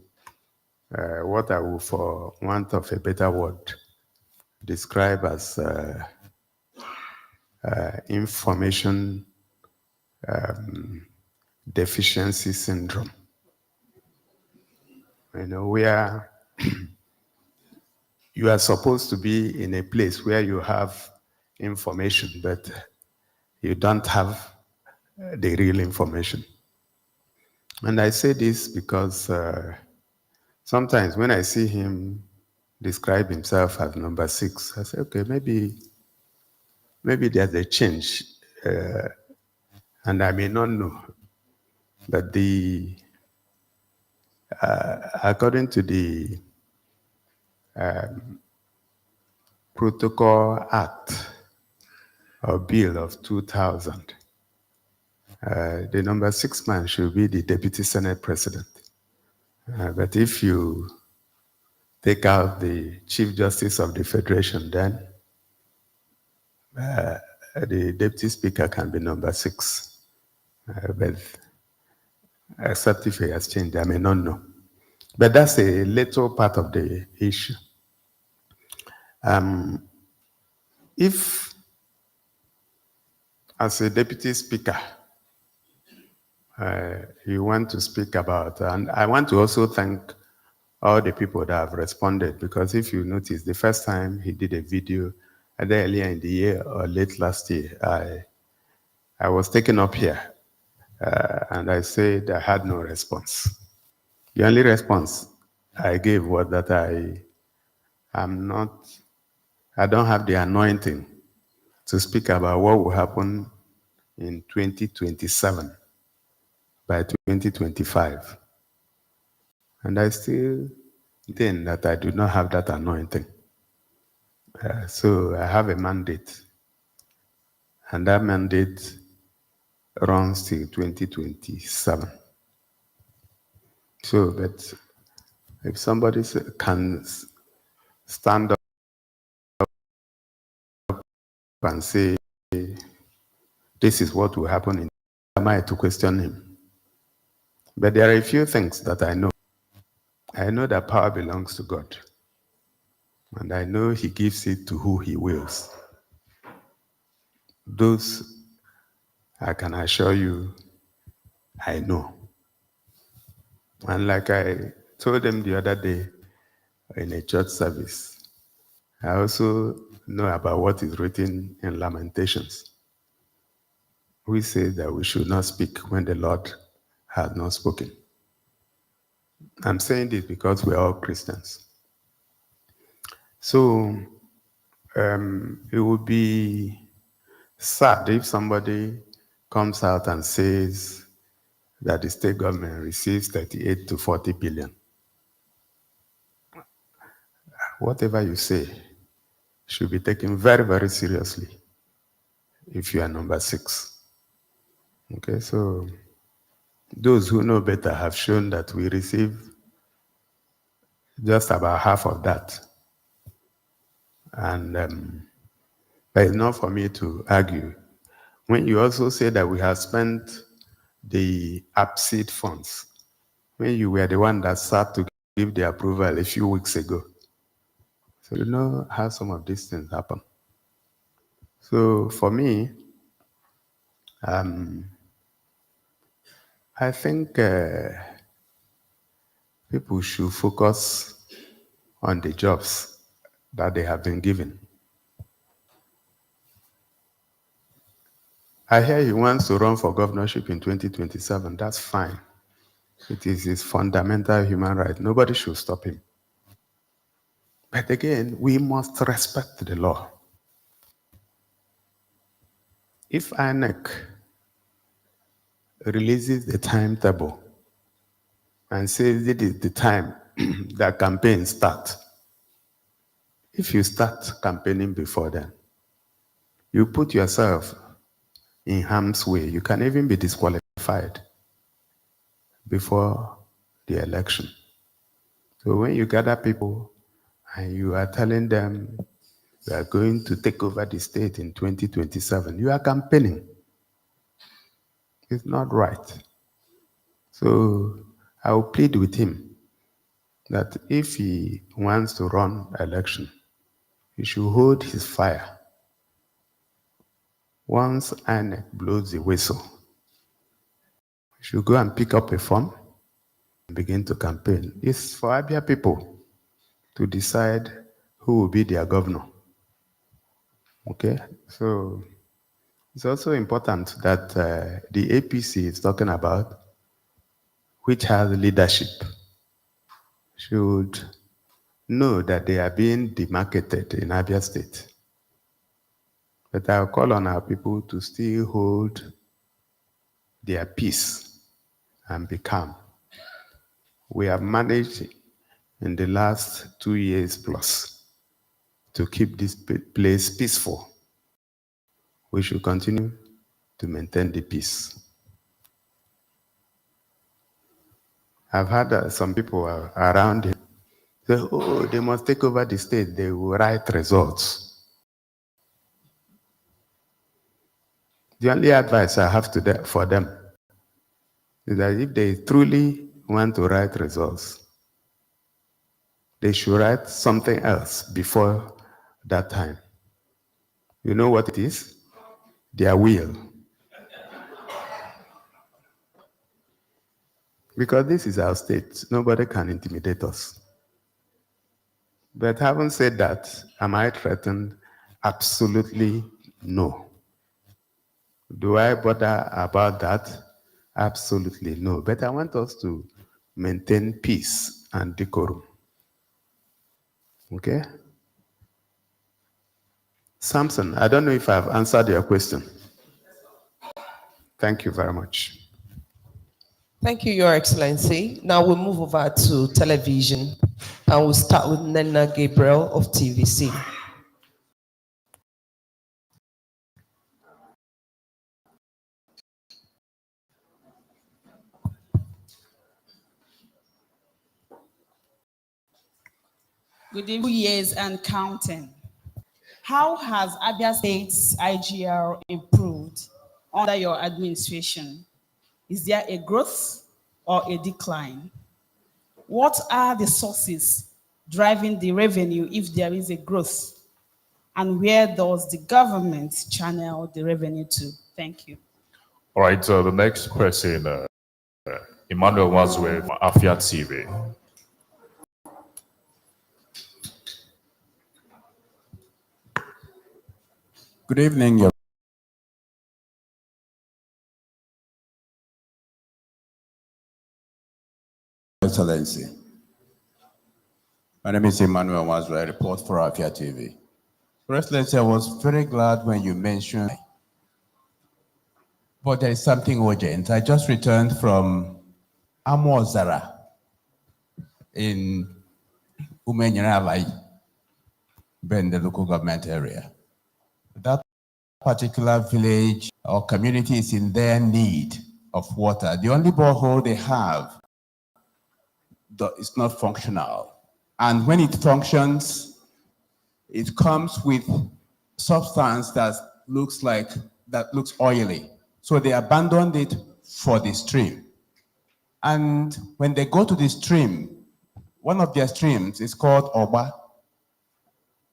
what I will, for want of a better word, describe as information deficiency syndrome. You know, where you are supposed to be in a place where you have information, but you don't have the real information. And I say this because sometimes when I see him describe himself as number 6, I say, okay, maybe there's a change, and I may not know. But according to the Protocol Act or Bill of 2000, the number 6 man should be the Deputy Senate President. But if you take out the Chief Justice of the Federation, then the Deputy Speaker can be number 6. But except if he has changed, I may not know. But that's a little part of the issue. If, as a Deputy Speaker, you want to speak about, and I want to also thank all the people that have responded, because if you notice, the first time he did a video, either earlier in the year or late last year, I was taken up here, and I said I had no response. The only response I gave was that I don't have the anointing to speak about what will happen in 2027 by 2025. And I still think that I do not have that anointing. So I have a mandate, and that mandate runs till 2027. So that if somebody can stand up and say, this is what will happen, am I to question him? But there are a few things that I know. I know that power belongs to God. And I know he gives it to who he wills. Those, I can assure you, I know. And like I told them the other day in a church service, I also know about what is written in Lamentations. We say that we should not speak when the Lord has not spoken. I'm saying this because we're all Christians. So it would be sad if somebody comes out and says that the state government receives 38 to 40 billion. Whatever you say should be taken very, very seriously if you are number 6. Okay, so those who know better have shown that we receive just about half of that. And but it's not for me to argue. When you also say that we have spent the ABSID funds, when you were the one that sat to give the approval a few weeks ago. So you know how some of these things happen. So for me, I think people should focus on the jobs that they have been given. I hear he wants to run for governorship in 2027. That's fine. It is his fundamental human right. Nobody should stop him. But again, we must respect the law. If INEC releases the timetable and says it is the time that campaigns start, if you start campaigning before then, you put yourself in harm's way. You can even be disqualified before the election. So when you gather people and you are telling them you are going to take over the state in 2027, you are campaigning. It's not right. So I will plead with him that if he wants to run election, he should hold his fire. Once INEC blows the whistle, he should go and pick up a form and begin to campaign. It's for Abia people to decide who will be their governor. Okay? So it's also important that the APC is talking about, which has leadership, should know that they are being demarketed in Abia State. But I'll call on our people to still hold their peace and be calm. We have managed in the last 2 years plus to keep this place peaceful. We should continue to maintain the peace. I've had some people around here say, oh, they must take over the state, they will write results. The only advice I have for them is that if they truly want to write results, they should write something else before that time. You know what it is? Their will. Because this is our state, nobody can intimidate us. But having said that, am I threatened? Absolutely no. Do I bother about that? Absolutely no. But I want us to maintain peace and decorum. Okay? Samson, I don't know if I've answered your question. Thank you very much. Thank you, Your Excellency. Now we'll move over to television, and we'll start with Nena Gabriel of TVC. Good evening. 2 years and counting. How has Abia State's IGR improved under your administration? Is there a growth or a decline? What are the sources driving the revenue if there is a growth? And where does the government channel the revenue to? Thank you. All right, the next question, Emmanuel Wazwe, Afia TV. Good evening, Your Excellency. My name is Emmanuel Wazwe. I report for Afia TV. Your Excellency, I was very glad when you mentioned, but there is something urgent. I just returned from Amozara in Umenyaralai, in the local government area. That particular village or community is in their need of water. The only borehole they have is not functional. And when it functions, it comes with substance that looks oily. So they abandoned it for the stream. And when they go to the stream, one of their streams is called Oba,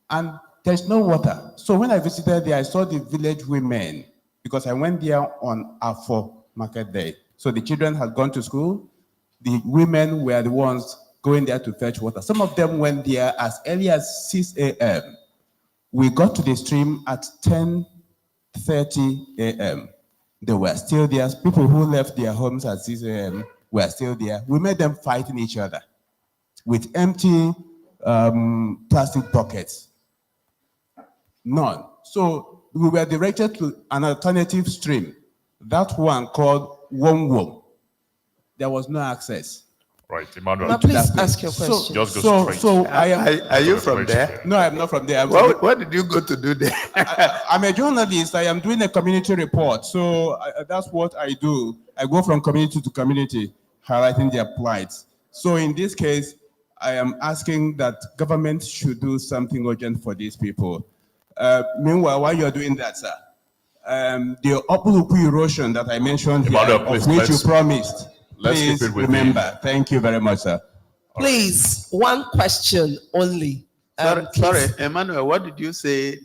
and there's no water. So when I visited there, I saw the village women, because I went there on Afo market day. So the children had gone to school. The women were the ones going there to fetch water. Some of them went there as early as 6 a.m. We got to the stream at 10:30 a.m. They were still there. People who left their homes at 6 a.m. were still there. We made them fighting each other with empty plastic buckets. None. So we were directed to an alternative stream, that one called Wom. There was no access. Right, Emmanuel. Now, please ask your question. Just go straight. Are you from there? No, I'm not from there. What did you go to do there? I'm a journalist. I am doing a community report. So that's what I do. I go from community to community, highlighting their plight. So in this case, I am asking that government should do something urgent for these people. Meanwhile, while you're doing that, sir, the Opuluku erosion that I mentioned here, of which you promised, Let's keep Please it within. remember. Thank you very much, sir. Please, one question only. Sorry, Emmanuel, what did you say?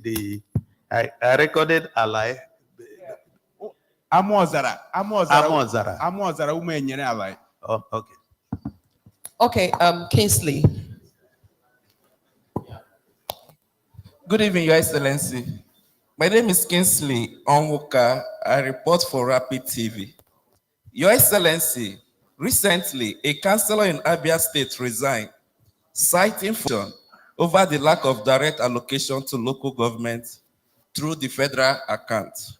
I recorded a lie. Amozara. Amozara. Umenyere alai. Oh, okay. Okay, Kingsley. Good evening, Your Excellency. My name is Kingsley Onwuka. I report for Rapid TV. Your Excellency, recently, a councillor in Abia State resigned, citing frustration over the lack of direct allocation to local government through the federal account.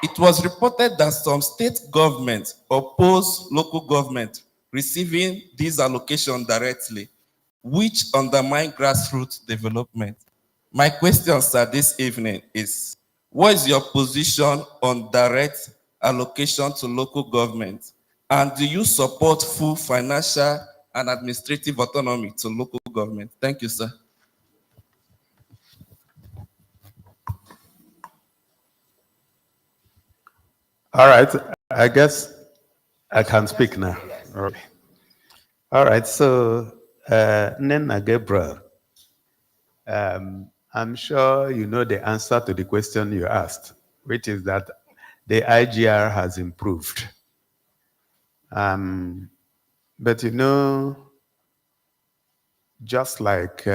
It was reported that some state governments oppose local government receiving these allocations directly, which undermine grassroots development. My question, sir, this evening is, what is your position on direct allocation to local government? And do you support full financial and administrative autonomy to local government? Thank you, sir. All right, I guess I can speak now. All right, so Nena Gabriel, I'm sure you know the answer to the question you asked, which is that the IGR has improved. But you know, just like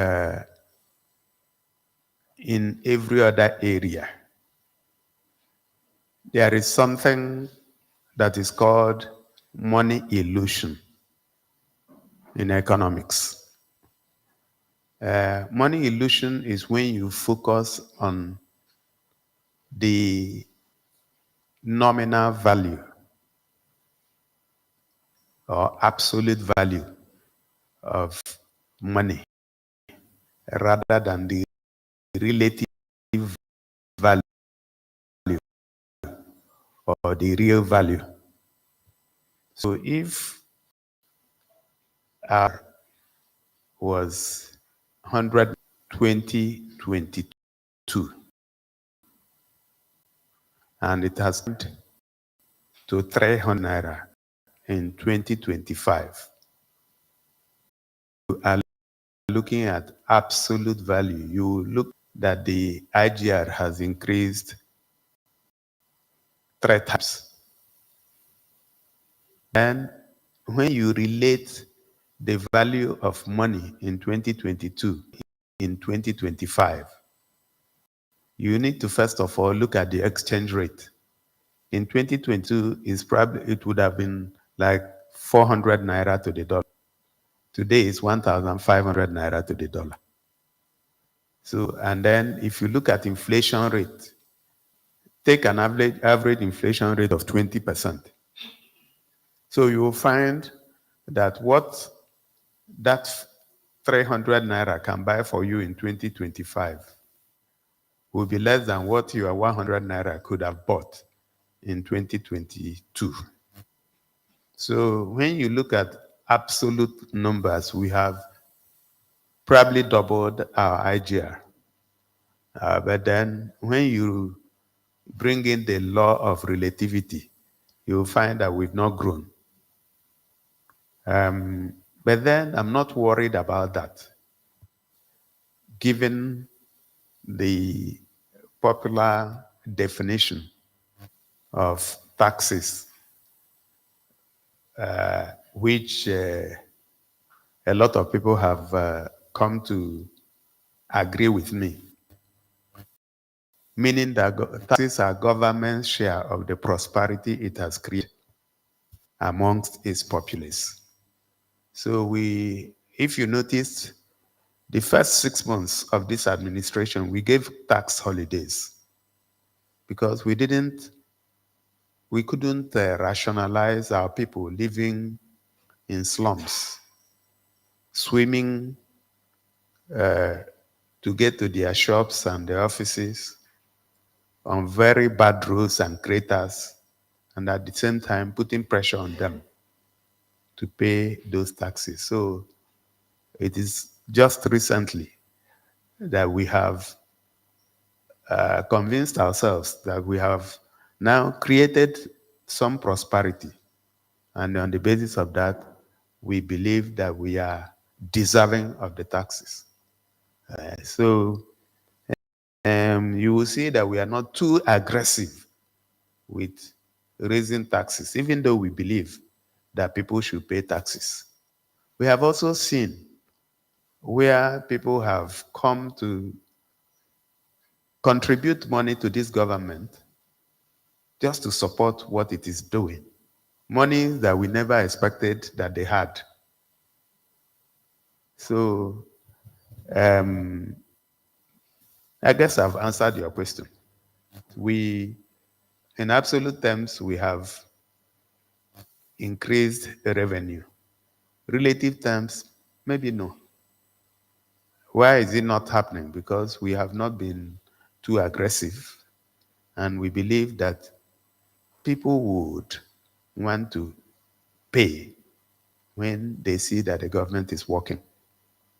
in every other area, there is something that is called money illusion in economics. Money illusion is when you focus on the nominal value or absolute value of money rather than the relative value or the real value. So if R was 120.22 and it has come to 300 naira in 2025, you are looking at absolute value. You look that the IGR has increased 3 times. And when you relate the value of money in 2022 in 2025, you need to first of all look at the exchange rate. In 2022, it would have been like 400 naira to the dollar. Today is 1,500 naira to the dollar. So, and then if you look at inflation rate, take an average inflation rate of 20%. So you will find that what that 300 naira can buy for you in 2025 will be less than what your 100 naira could have bought in 2022. So when you look at absolute numbers, we have probably doubled our IGR. But then when you bring in the law of relativity, you'll find that we've not grown. But then I'm not worried about that, given the popular definition of taxes, which a lot of people have come to agree with me, meaning that taxes are government's share of the prosperity it has created amongst its populace. So if you noticed, the first 6 months of this administration, we gave tax holidays because we couldn't rationalize our people living in slums, swimming to get to their shops and their offices on very bad roads and craters, and at the same time putting pressure on them to pay those taxes. So it is just recently that we have convinced ourselves that we have now created some prosperity And on the basis of that, we believe that we are deserving of the taxes. So you will see that we are not too aggressive with raising taxes, even though we believe that people should pay taxes. We have also seen where people have come to contribute money to this government just to support what it is doing. Money that we never expected that they had. So I guess I've answered your question. In absolute terms, we have increased the revenue. Relative terms, maybe no. Why is it not happening? Because we have not been too aggressive, and we believe that people would want to pay when they see that the government is working.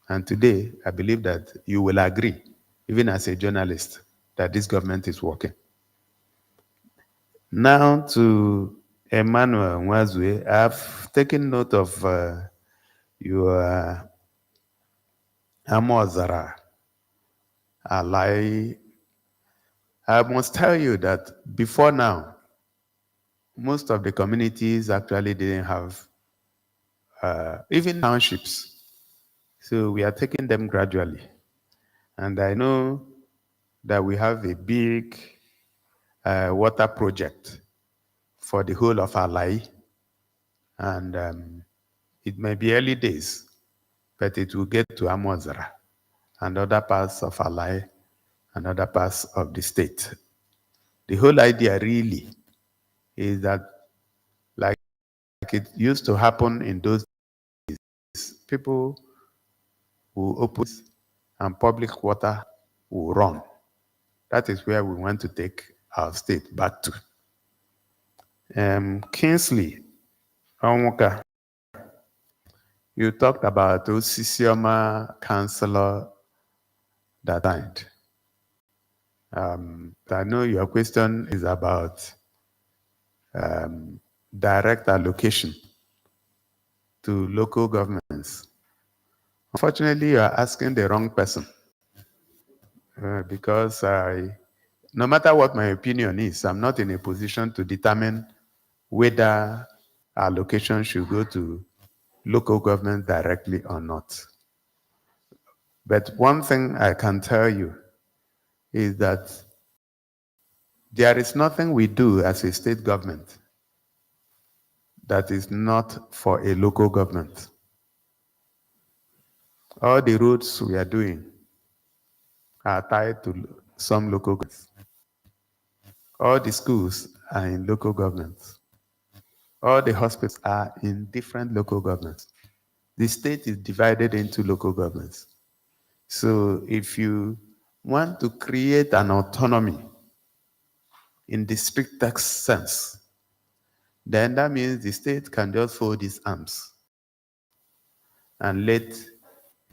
And today, I believe that you will agree, even as a journalist, that this government is working. Now to Emmanuel Nwazue, I've taken note of your Amozara Alai. I must tell you that before now, most of the communities actually didn't have even townships. So we are taking them gradually. And I know that we have a big water project for the whole of Alai. And it may be early days, but it will get to Amozara and other parts of Alai and other parts of the state. The whole idea really is that, like it used to happen in those days, people will open and public water will run. That is where we want to take our state back to. Kingsley Onwuka, you talked about Osisioma councillor that died. I know your question is about direct allocation to local governments. Unfortunately, you are asking the wrong person because no matter what my opinion is, I'm not in a position to determine whether allocation should go to local government directly or not. But one thing I can tell you is that there is nothing we do as a state government that is not for a local government. All the roads we are doing are tied to some local governments. All the schools are in local governments. All the hospitals are in different local governments. The state is divided into local governments. So if you want to create an autonomy in the strictest sense, then that means the state can just fold its arms and let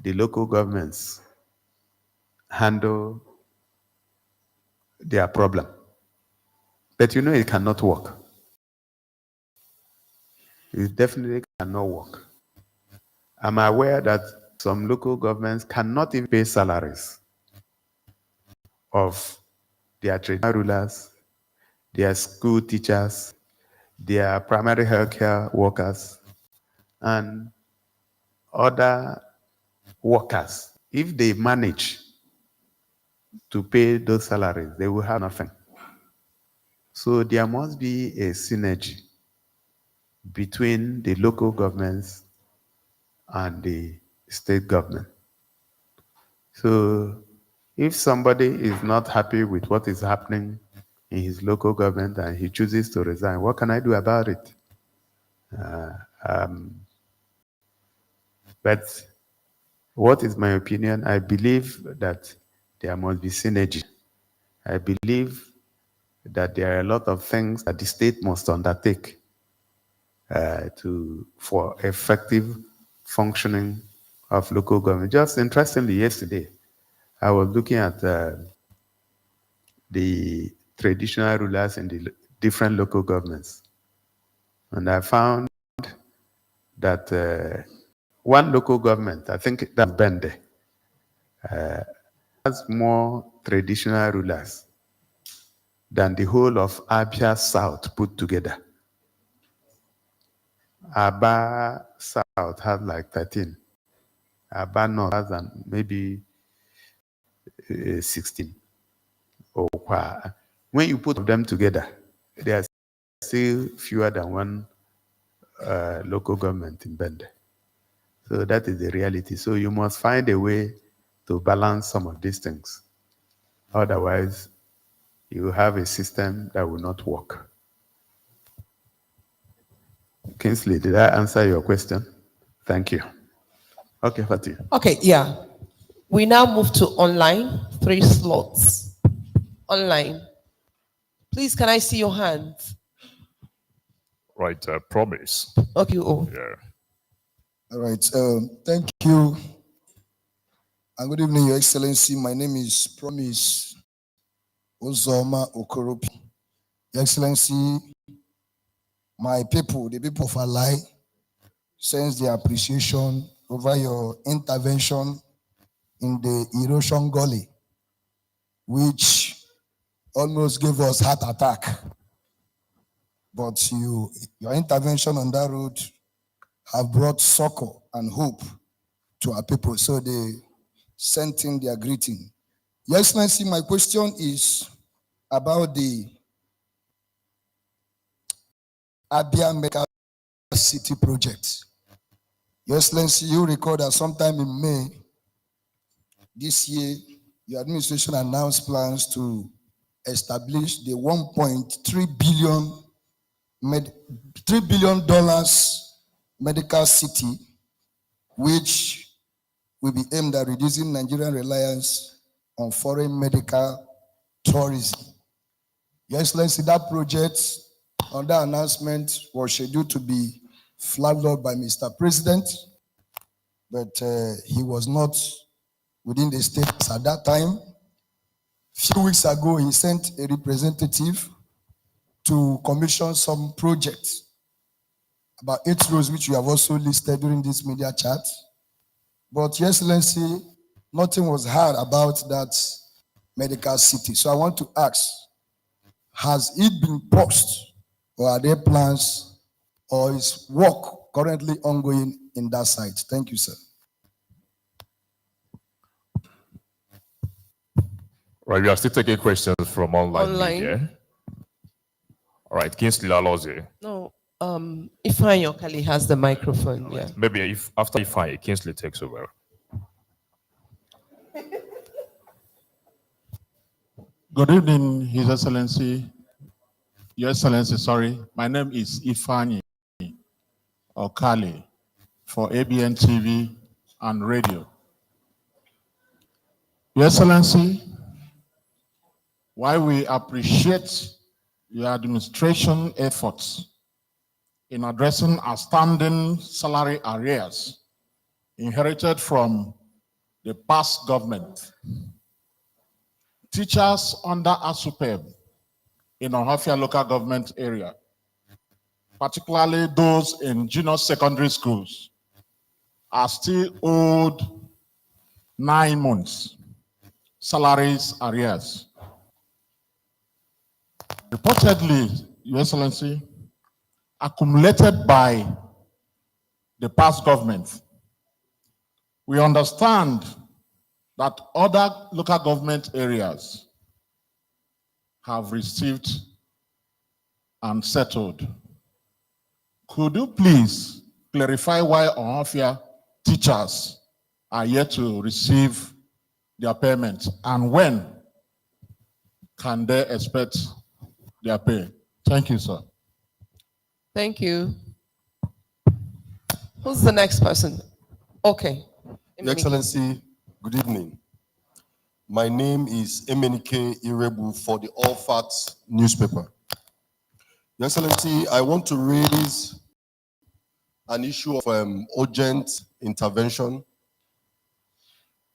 the local governments handle their problem. But you know it cannot work. It definitely cannot work. I'm aware that some local governments cannot even pay salaries of their traditional rulers, their school teachers, their primary healthcare workers, and other workers. If they manage to pay those salaries, they will have nothing. So there must be a synergy between the local governments and the state government. So if somebody is not happy with what is happening in his local government and he chooses to resign, what can I do about it? But what is my opinion? I believe that there must be synergy. I believe that there are a lot of things that the state must undertake for effective functioning of local government. Just interestingly, yesterday, I was looking at the traditional rulers in the different local governments. And I found that one local government, I think that's Bende, has more traditional rulers than the whole of Abia South put together. Aba South has like 13. Aba North has maybe 16. When you put them together, they are still fewer than one local government in Bende. So that is the reality. So you must find a way to balance some of these things. Otherwise, you have a system that will not work. Kingsley, did I answer your question? Thank you. Okay, Fatih. Okay, yeah. We now move to online, 3 slots. Online. Please, can I see your hands? Right, promise. Okay, oh. Yeah. All right, thank you. And good evening, Your Excellency. My name is Promise Ozoma Okoropi. Your Excellency, my people, the people of Alai, sense their appreciation over your intervention in the erosion gully, which almost gave us heart attack. But your intervention on that road have brought succor and hope to our people. So they sent in their greeting. Your Excellency, my question is about the ABIANS Mega City project. Your Excellency, you recall that sometime in May this year, your administration announced plans to establish the $1.3 billion medical city, which will be aimed at reducing Nigerian reliance on foreign medical tourism. Your Excellency, that project on that announcement was scheduled to be flagged up by Mr. President, but he was not within the states at that time. Few weeks ago, he sent a representative to commission some projects, about 8 rows, which you have also listed during this media chat. But Your Excellency, nothing was heard about that medical city. So I want to ask, has it been paused, or are there plans, or is work currently ongoing in that site? Thank you, sir. Right, we are still taking questions from online media. All right, Kingsley Laloze. No, Ifeanyi Okali has the microphone. Yeah. Maybe if after Ifeanyi, Kingsley takes over. Good evening, His Excellency. Your Excellency, sorry. My name is Ifeanyi Okali for ABN TV and radio. Your Excellency, while we appreciate your administration efforts in addressing outstanding salary arrears inherited from the past government, teachers under ASUPEB in Ohafia local government area, particularly those in junior secondary schools, are still owed 9 months salaries arrears. Reportedly, Your Excellency, accumulated by the past government. We understand that other local government areas have received and settled. Could you please clarify why Ohafia teachers are yet to receive their payment, and when can they expect their pay? Thank you, sir. Thank you. Who's the next person? Okay. Your Excellency, good evening. My name is Emenike Irebu for the All Facts newspaper. Your Excellency, I want to raise an issue of urgent intervention.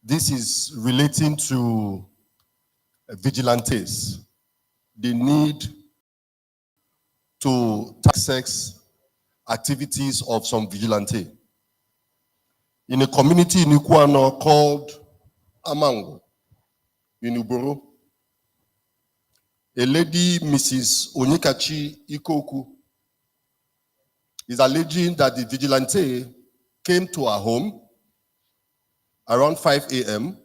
This is relating to vigilantes. The need to tackle sex activities of some vigilante. In a community in Ikuano called Amango, in Uboro, a lady, Mrs. Onyekachi Ikoku, is alleging that the vigilante came to her home around 5 a.m.,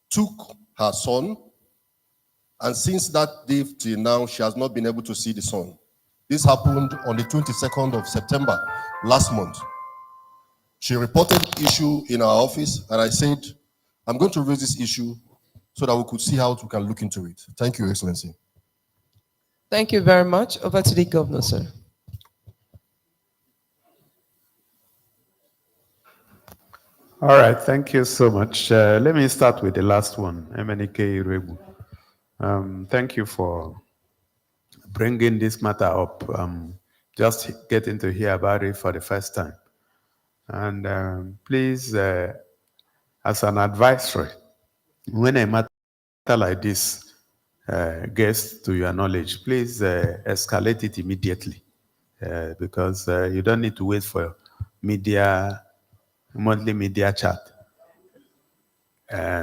took her son, and since that day till now, she has not been able to see the son. This happened on the 22nd of September last month. She reported the issue in our office, and I said, I'm going to raise this issue so that we could see how we can look into it. Thank you, Excellency. Thank you very much. Over to the governor, sir. All right, thank you so much. Let me start with the last one, MNK Irebu. Thank you for bringing this matter up. Just getting to hear about it for the first time. And please, as an advisory, when a matter like this gets to your knowledge, please escalate it immediately because you don't need to wait for monthly media chat.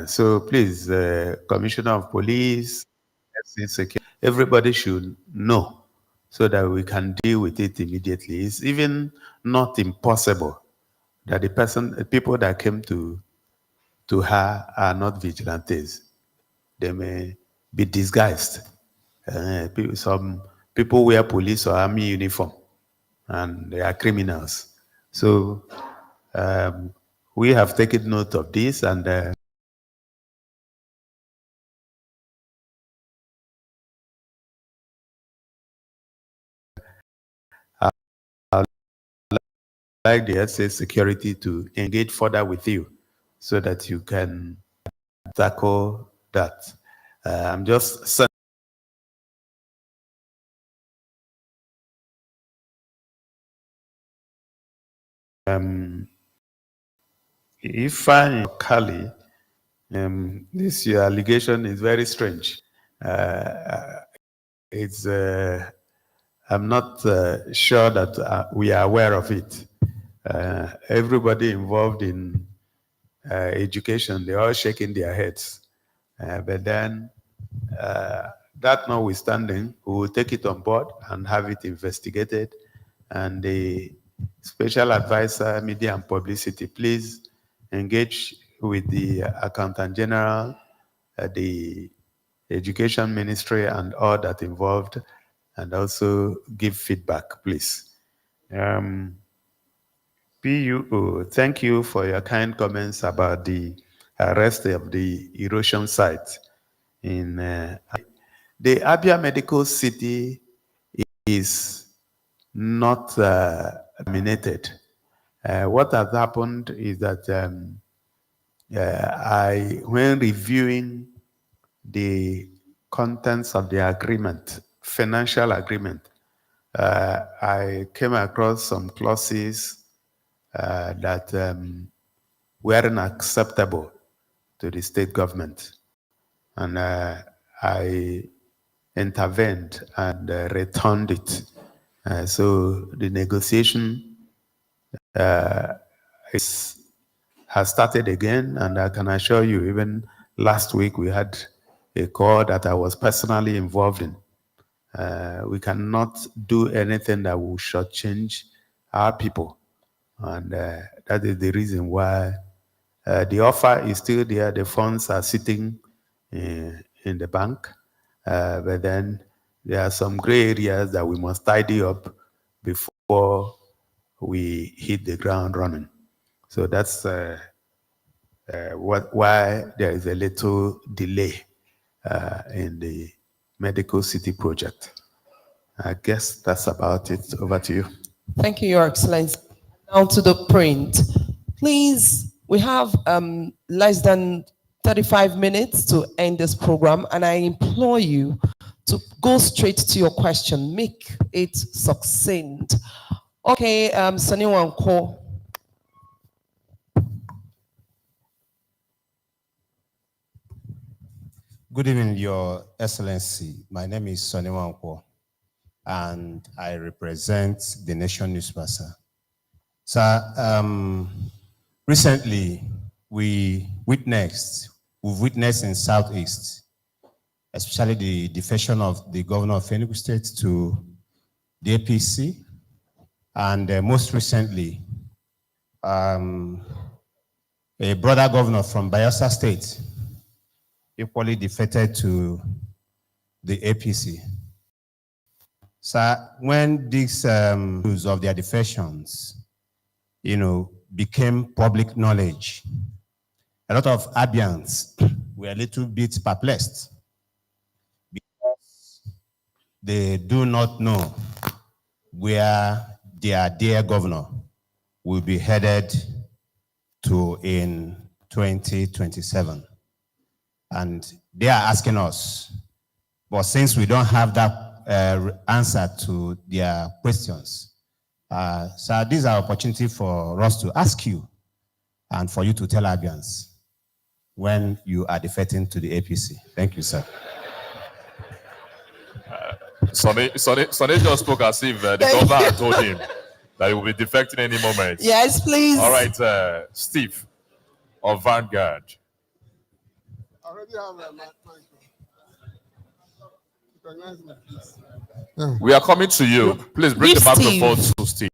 So please, Commissioner of Police, everybody should know so that we can deal with it immediately. It's even not impossible that the people that came to her are not vigilantes. They may be disguised. Some people wear police or army uniform and they are criminals. So we have taken note of this and like the SA security to engage further with you so that you can tackle that. I'm just saying. If I Kali, this your allegation is very strange. I'm not sure that we are aware of it. Everybody involved in education, they're all shaking their heads. But then, that notwithstanding, we will take it on board and have it investigated. And the special advisor, media and publicity, please engage with the Accountant General, the Education Ministry, and all that involved, and also give feedback, please. PUO, thank you for your kind comments about the arrest of the erosion site. In the Abia Medical City is not dominated. What has happened is that when reviewing the contents of the agreement, financial agreement, I came across some clauses that weren't acceptable to the state government. And I intervened and returned it. So the negotiation has started again, and I can assure you, even last week we had a call that I was personally involved in. We cannot do anything that will shortchange our people. And that is the reason why the offer is still there. The funds are sitting in the bank. But then there are some gray areas that we must tidy up before we hit the ground running. So that's why there is a little delay in the Medical City project. I guess that's about it. Over to you. Thank you, Your Excellency. Now to the print. Please, we have less than 35 minutes to end this program, and I implore you to go straight to your question. Make it succinct. Okay, Sonny Wanko. Good evening, Your Excellency. My name is Sonny Wanko. and I represent the Nation newspaper. So recently we've witnessed in Southeast, especially the defection of the governor of Enugu State to the APC, and most recently, a brother governor from Bayelsa State equally defected to the APC. So when these news of their defections, became public knowledge, a lot of ABIANS were a little bit perplexed because they do not know where their dear governor will be headed to in 2027. And they are asking us, but since we don't have that answer to their questions, so this is our opportunity for us to ask you and for you to tell ABIANS when you are defecting to the APC. Thank you, sir. Sonny just spoke as if the governor had told him that he will be defecting any moment. Yes, please. All right, Steve of Vanguard. I already have my mic. Recognize me, please. Yeah. We are coming to you. Please bring the microphone to Steve.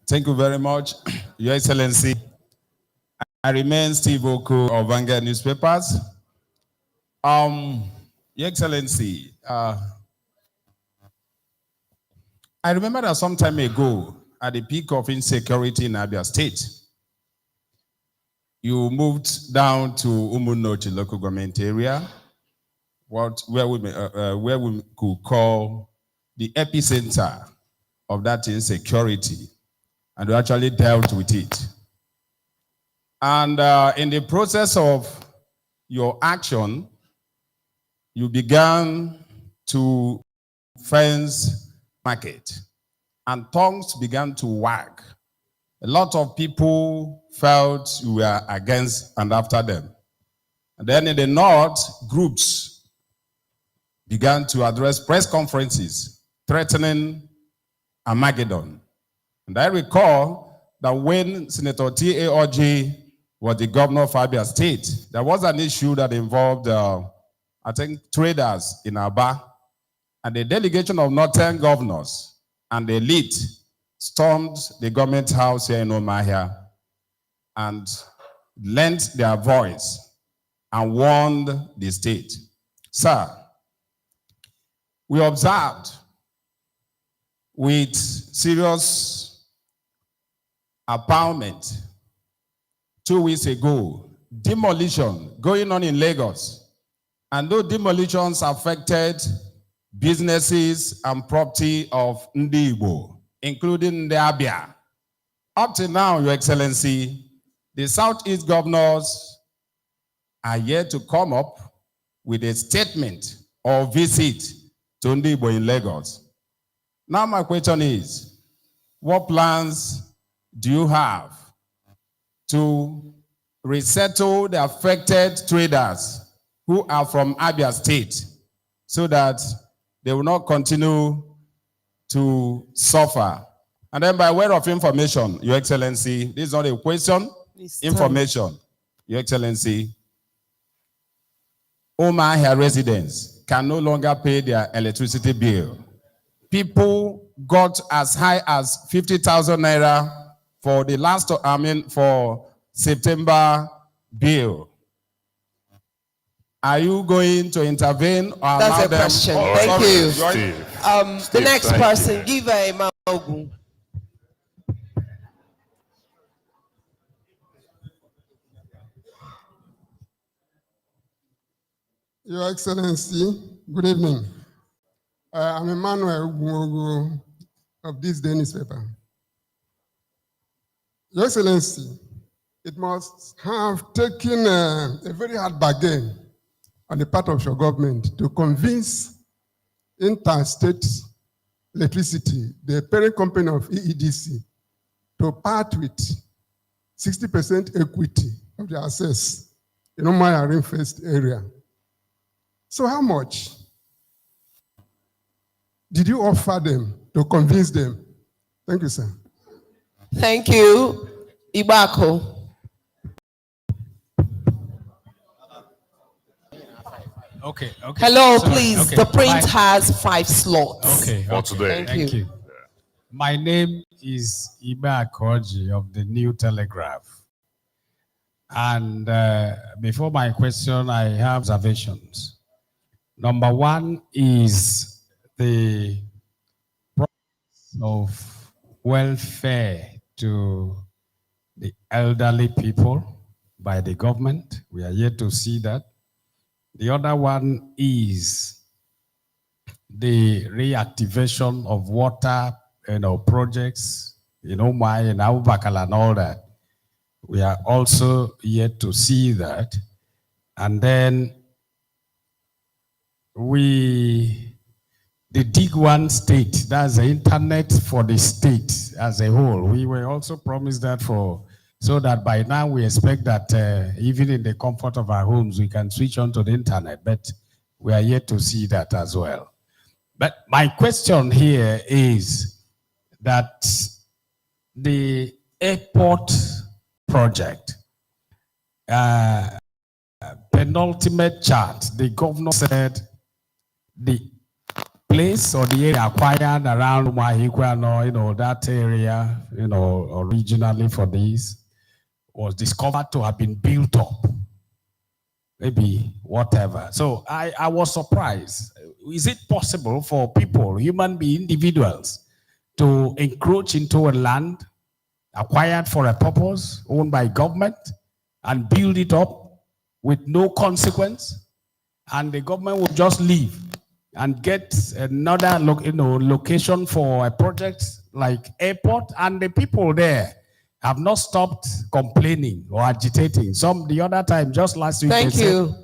Thank you very much, Your Excellency. I remain Steve Oko of Vanguard Newspapers. Your Excellency, I remember that some time ago, at the peak of insecurity in Abia State, you moved down to Umunochi local government area, where we could call the epicenter of that insecurity, and we actually dealt with it. And in the process of your action, you began to fence market, and tongues began to wag. A lot of people felt you were against and after them. And then in the north, groups began to address press conferences threatening Armageddon. And I recall that when Senator T.A. Oji was the governor of Abia State, there was an issue that involved, I think, traders in Aba, and the delegation of northern governors and the elite stormed the government house here in Omahia and lent their voice and warned the state. Sir, we observed with serious appallment 2 weeks ago, demolition going on in Lagos, and those demolitions affected businesses and property of Ndi Igbo, including the Abia. Up to now, Your Excellency, the Southeast governors are yet to come up with a statement or visit to Ndi Igbo in Lagos. Now my question is, what plans do you have to resettle the affected traders who are from Abia State so that they will not continue to suffer? And then by way of information, Your Excellency, this is not a question, information, Your Excellency, Omahia residents can no longer pay their electricity bill. People got as high as 50,000 naira for the last, for September bill. Are you going to intervene or That's a question. Thank you. Steve, the next person, give a Maogu. Your Excellency, good evening. I'm Emmanuel Ugumogu of this day newspaper. Your Excellency, it must have taken a very hard bargain on the part of your government to convince Interstate Electricity, the parent company of EEDC, to part with 60% equity of the assets in my Ring-Fenced area. So how much did you offer them to convince them? Thank you, sir. Thank you. Ibako. Okay. Hello, Sorry, please. okay. The print has 5 slots. Okay. For today. Thank you. My name is Iba Akoji of the New Telegraph. And before my question, I have observations. Number one is the process of welfare to the elderly people by the government. We are yet to see that. The other one is the reactivation of water, projects, Mai and Abubakal and all that. We are also yet to see that. And then the dig one state, that's the internet for the state as a whole. We were also promised that so that by now we expect that even in the comfort of our homes, we can switch on to the internet, but we are yet to see that as well. But my question here is that the airport project, penultimate chart, the governor said the place or the area acquired around Mahikwa, that area, originally for this, was discovered to have been built up. Maybe whatever. So I was surprised. Is it possible for people, human beings, individuals, to encroach into a land acquired for a purpose, owned by government, and build it up with no consequence? And the government will just leave and get another location for a project like airport, and the people there have not stopped complaining or agitating. The other time, just last week. Thank you.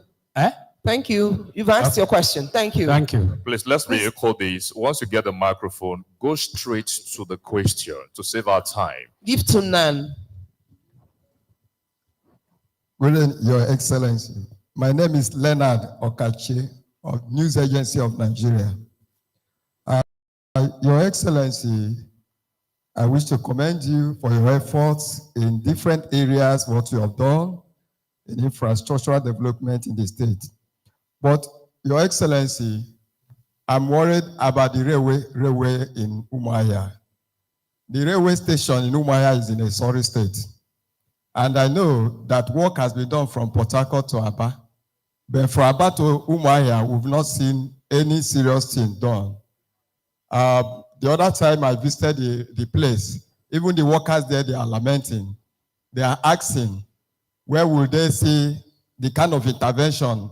Thank you. You've asked your question. Thank you. Thank you. Please, let's re-echo this. Once you get the microphone, go straight to the question to save our time. Give to Nan. Good evening, Your Excellency. My name is Leonard Okachi of News Agency of Nigeria. Your Excellency, I wish to commend you for your efforts in different areas, what you have done in infrastructural development in the state. But, Your Excellency, I'm worried about the railway in Umuahia. The railway station in Umuahia is in a sorry state. And I know that work has been done from Port Harcourt to Aba. But from Aba to Umuahia, we've not seen any serious thing done. The other time I visited the place, even the workers there, they are lamenting. They are asking, where will they see the kind of intervention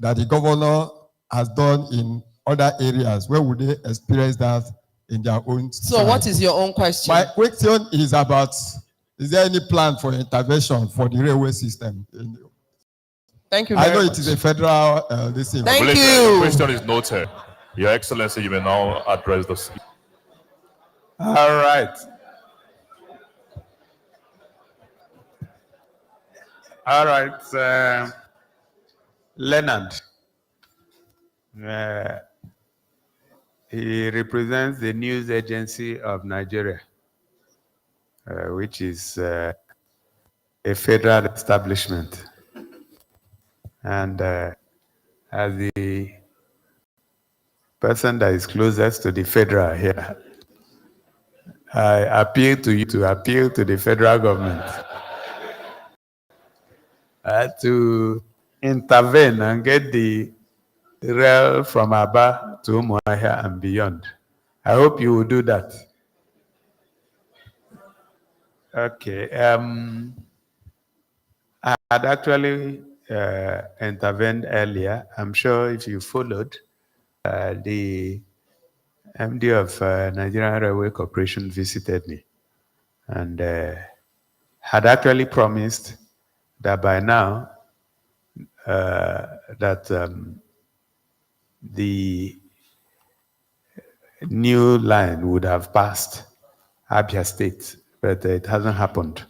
that the governor has done in other areas? Where would they experience that in their own So side? what is your own question? My question is about, is there any plan for intervention for the railway system? Thank you very I know much. it is a federal decision. Thank you. The question is noted. Your Excellency, you may now address this. All right. All right. Leonard. He represents the News Agency of Nigeria, which is a federal establishment. And as the person that is closest to the federal here, I appeal to you to appeal to the federal government to intervene and get the rail from Aba to Umuahia and beyond. I hope you will do that. Okay. I had actually intervened earlier. I'm sure if you followed, the MD of Nigerian Railway Corporation visited me and had actually promised that by now the new line would have passed Abia State, but it hasn't happened.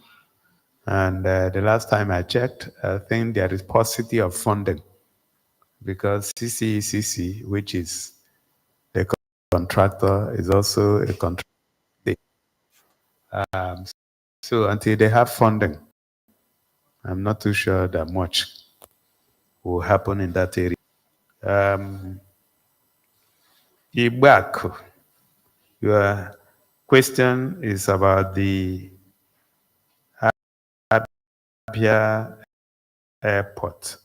And the last time I checked, I think there is paucity of funding because CCECC, which is the contractor, is also a contractor. So until they have funding, I'm not too sure that much will happen in that area. Ibak, your question is about the Abia airport.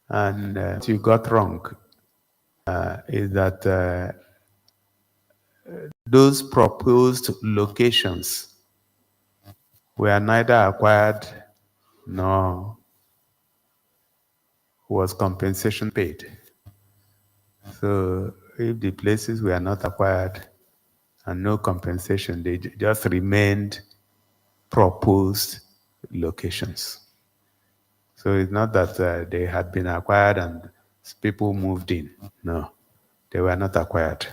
And what you got wrong is that those proposed locations were neither acquired nor was compensation paid. So if the places were not acquired and no compensation, they just remained proposed locations. So it's not that they had been acquired and people moved in. No, they were not acquired.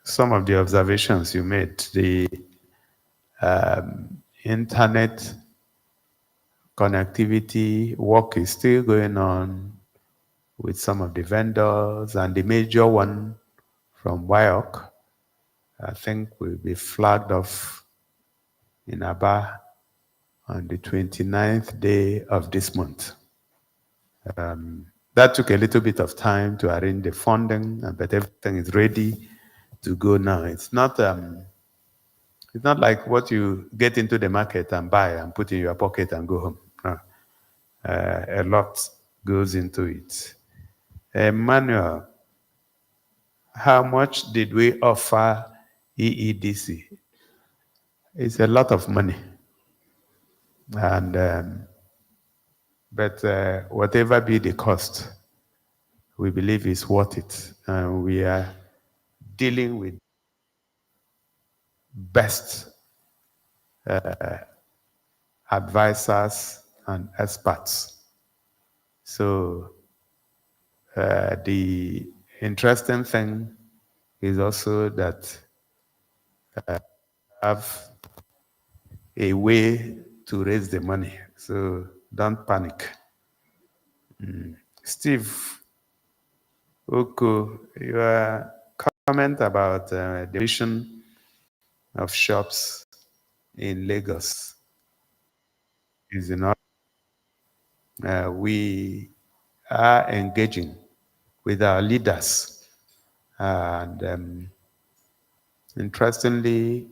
Some of the observations you made, the internet connectivity work is still going on with some of the vendors, and the major one from WIOC, I think, will be flagged off in Aba on the 29th day of this month. That took a little bit of time to arrange the funding, but everything is ready to go now. It's not like what you get into the market and buy and put in your pocket and go home. No. A lot goes into it. Emmanuel, how much did we offer EEDC? It's a lot of money. And but whatever be the cost, we believe is worth it. And we are dealing with best advisors and experts. So the interesting thing is also that have a way to raise the money. So don't panic. Steve Oko, your comment about the division of shops in Lagos is in order. We are engaging with our leaders, and interestingly,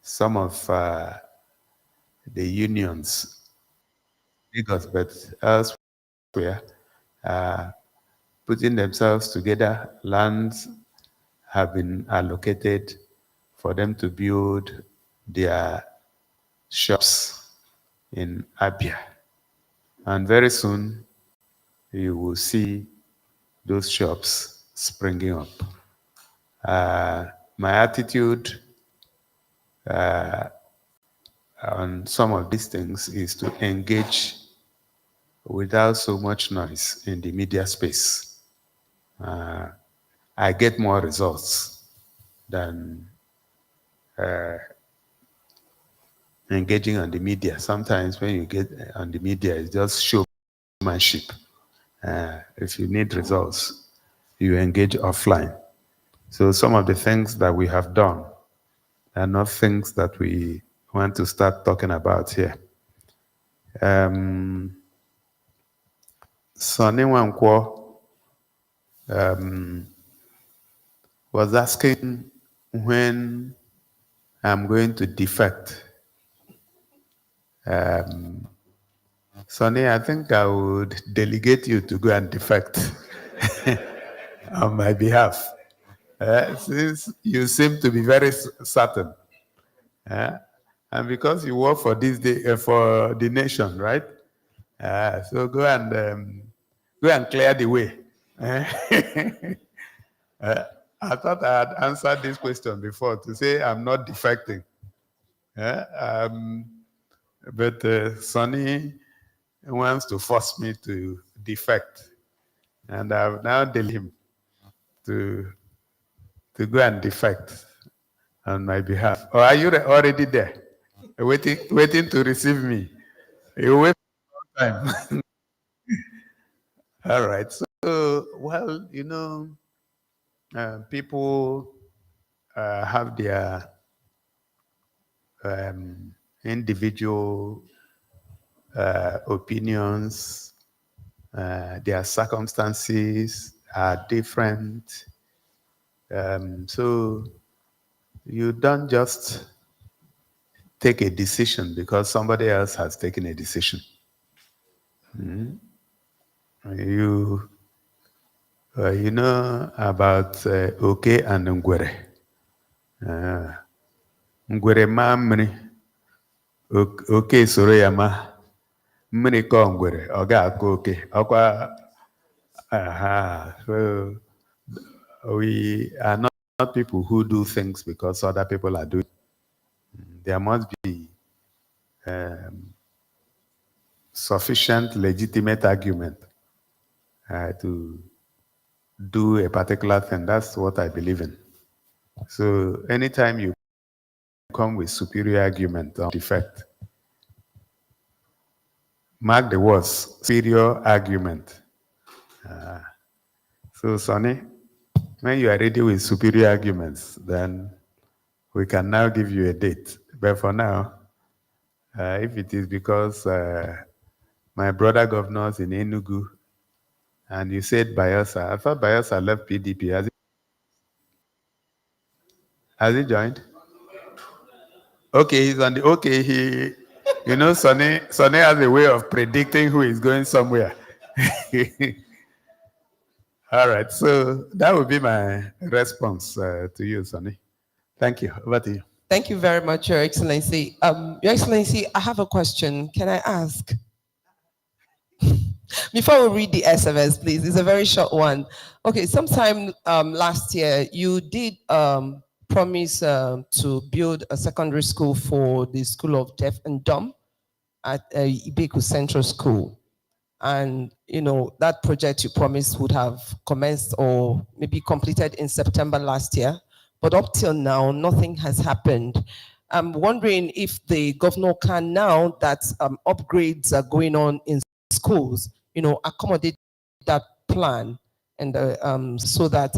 some of the unions, Lagos, but elsewhere, putting themselves together. Lands have been allocated for them to build their shops in Abia. And very soon, you will see those shops springing up. My attitude on some of these things is to engage without so much noise in the media space. I get more results than engaging on the media. Sometimes when you get on the media, it's just showmanship. If you need results, you engage offline. So some of the things that we have done are not things that we want to start talking about here. Sonny Wankwo was asking when I'm going to defect. Sonny, I think I would delegate you to go and defect on my behalf. Since you seem to be very certain. And because you work for this day, for the nation, right? So go and clear the way. I thought I had answered this question before to say I'm not defecting. But Sonny wants to force me to defect. And I've now deleted him to go and defect. on my behalf. Or are you already there? Waiting to receive me? You wait for a long time. All right. So, well, people have their individual opinions. Their circumstances are different. So you don't just take a decision because somebody else has taken a decision. You know about Oke and Ngwere. Ngwere ma mmiri, Oke soro ya ma mmiri kọọ ngwere, ọ ga-akọ oke. Ọkwa, so we are not people who do things because other people are doing. There must be sufficient legitimate argument to do a particular thing. That's what I believe in. So anytime you come with superior argument on defect, mark the words, superior argument. So Sonny, when you are ready with superior arguments, then we can now give you a date. But for now, if it is because my brother governors in Enugu, and you said Bayelsa, I thought Bayelsa left PDP. Has he joined? Okay, he's on the, okay, Sonny has a way of predicting who is going somewhere. All right, so that would be my response to you, Sonny. Thank you. Over to you. Thank you very much, Your Excellency. Your Excellency, I have a question. Can I ask? Before we read the SMS, please, it's a very short one. Okay, sometime last year, you did promise to build a secondary school for the School of Deaf and Dumb at Ibeku Central School. And, that project you promised would have commenced or maybe completed in September last year. But up till now, nothing has happened. I'm wondering if the governor can, now that upgrades are going on in schools, accommodate that plan, and so that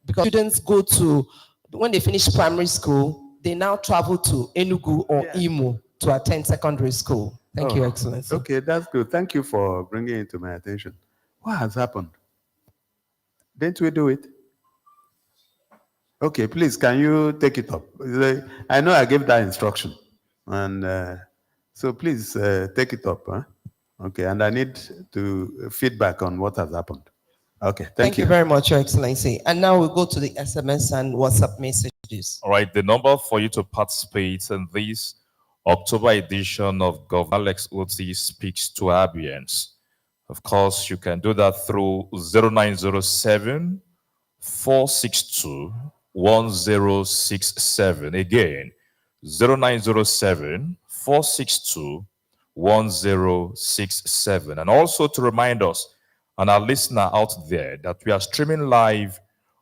because students go to, when they finish primary school, they now travel to Enugu or Imo to attend secondary school. Thank you, Excellency. Okay, that's good. Thank you for bringing it to my attention. What has happened? Didn't we do it? Okay, please, can you take it up? I know I gave that instruction. And so please take it up. Huh? Okay, and I need to feedback on what has happened. Okay, thank you. Thank you very much, Your Excellency. And now we'll go to the SMS and WhatsApp messages. All right, the number for you to participate in this October edition of Governor Alex OTTI Speaks to ABIANS. Of course, you can do that through 0907 462 1067. Again, 0907 462 1067. And also to remind us and our listener out there that we are streaming live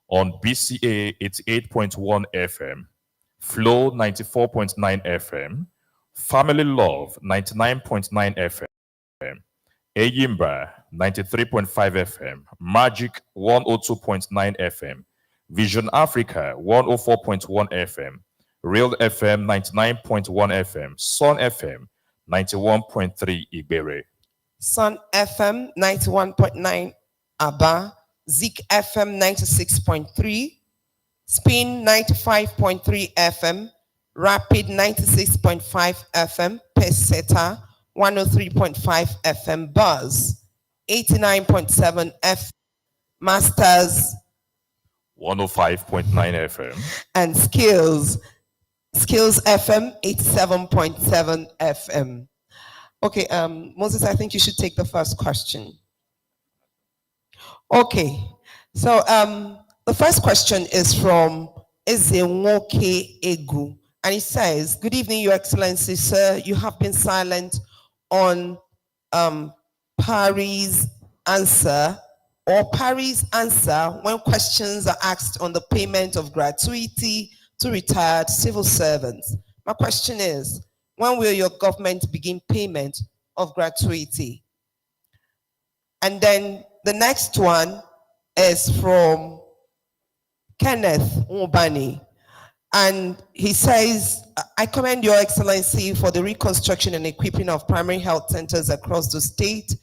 on BCA 88.1 FM, Flow 94.9 FM, Family Love 99.9 FM, Ayimba 93.5 FM, Magic 102.9 FM, Vision Africa 104.1 FM, Real FM 99.1 FM, Sun FM 91.3 Ibere. Sun FM 91.9 Aba, Zik FM 96.3, Spin 95.3 FM, Rapid 96.5 FM, Peseta 103.5 FM, Buzz 89.7 FM, Masters 105.9 FM, and Skills FM 87.7 FM. Okay, Moses, I think you should take the first question. Okay, so the first question is from Ezenwoke Egu, and it says, "Good evening, Your Excellency, sir. You have been silent on Parry's answer when questions are asked on the payment of gratuity to retired civil servants. My question is, when will your government begin payment of gratuity? And then the next one is from Kenneth Ubani. And he says, I commend Your Excellency for the reconstruction and equipping of primary health centers across the state.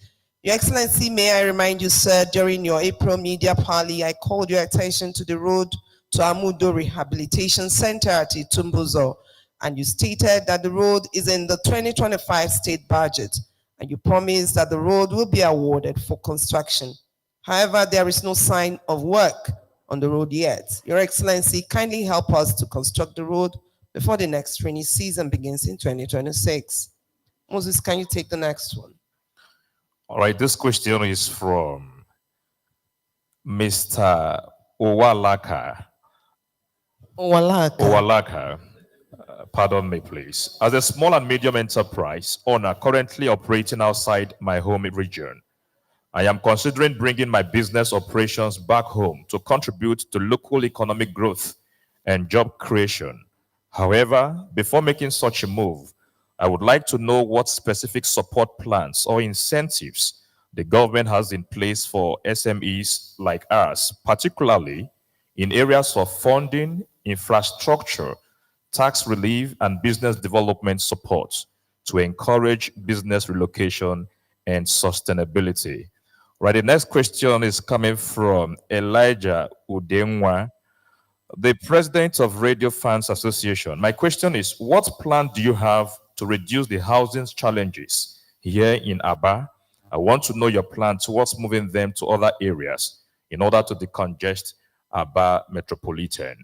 Your Excellency, may I remind you, sir, during your April media parley, I called your attention to the road to Amudo Rehabilitation Center at Itumbuzo, and you stated that the road is in the 2025 state budget, and you promised that the road will be awarded for construction. However, there is no sign of work on the road yet. Your Excellency, kindly help us to construct the road before the next rainy season begins in 2026. Moses, can you take the next one? All right, this question is from Mr. Owalaka. Owalaka. Pardon me, please. As a small and medium enterprise owner currently operating outside my home region, I am considering bringing my business operations back home to contribute to local economic growth and job creation. However, before making such a move, I would like to know what specific support plans or incentives the government has in place for SMEs like us, particularly in areas of funding, infrastructure, tax relief, and business development support to encourage business relocation and sustainability. Right, the next question is coming from Elijah Udenwa, the president of Radio Fans Association. My question is, what plan do you have to reduce the housing challenges here in Aba? I want to know your plan towards moving them to other areas in order to decongest Aba Metropolitan.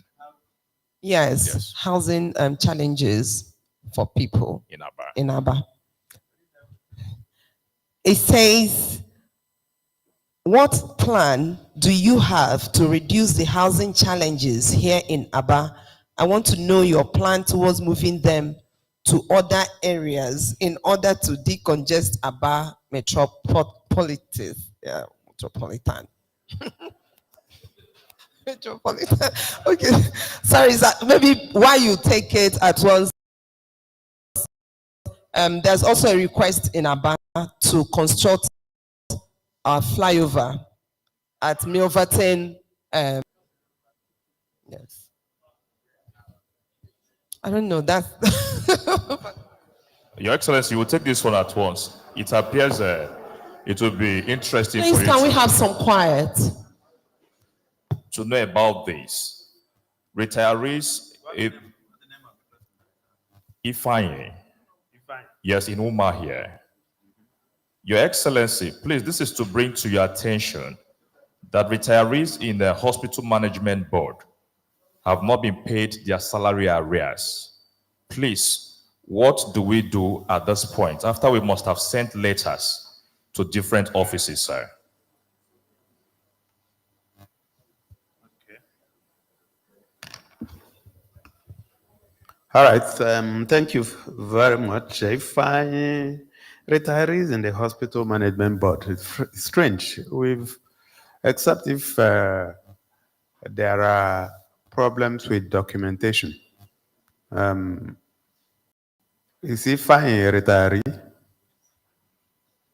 Yes. Housing challenges for people in Aba. It says, what plan do you have to reduce the housing challenges here in Aba? I want to know your plan towards moving them to other areas in order to decongest Aba metropolitan. Yeah, metropolitan. Metropolitan. Okay. Sorry, maybe why you take it at once. There's also a request in Aba to construct a flyover at Milverton. Yes. I don't know that. Your Excellency, we'll take this one at once. It appears it will be interesting Please, for you. can we have some quiet? To know about this. Retirees, Ifeanyi. Yes, in Uma here. Your Excellency, please, this is to bring to your attention that retirees in the Hospital Management Board have not been paid their salary arrears. Please, what do we do at this point after we must have sent letters to different offices, sir? All right, thank you very much. If retirees in the Hospital Management Board, it's strange. Except if there are problems with documentation. Is he fine a retiree?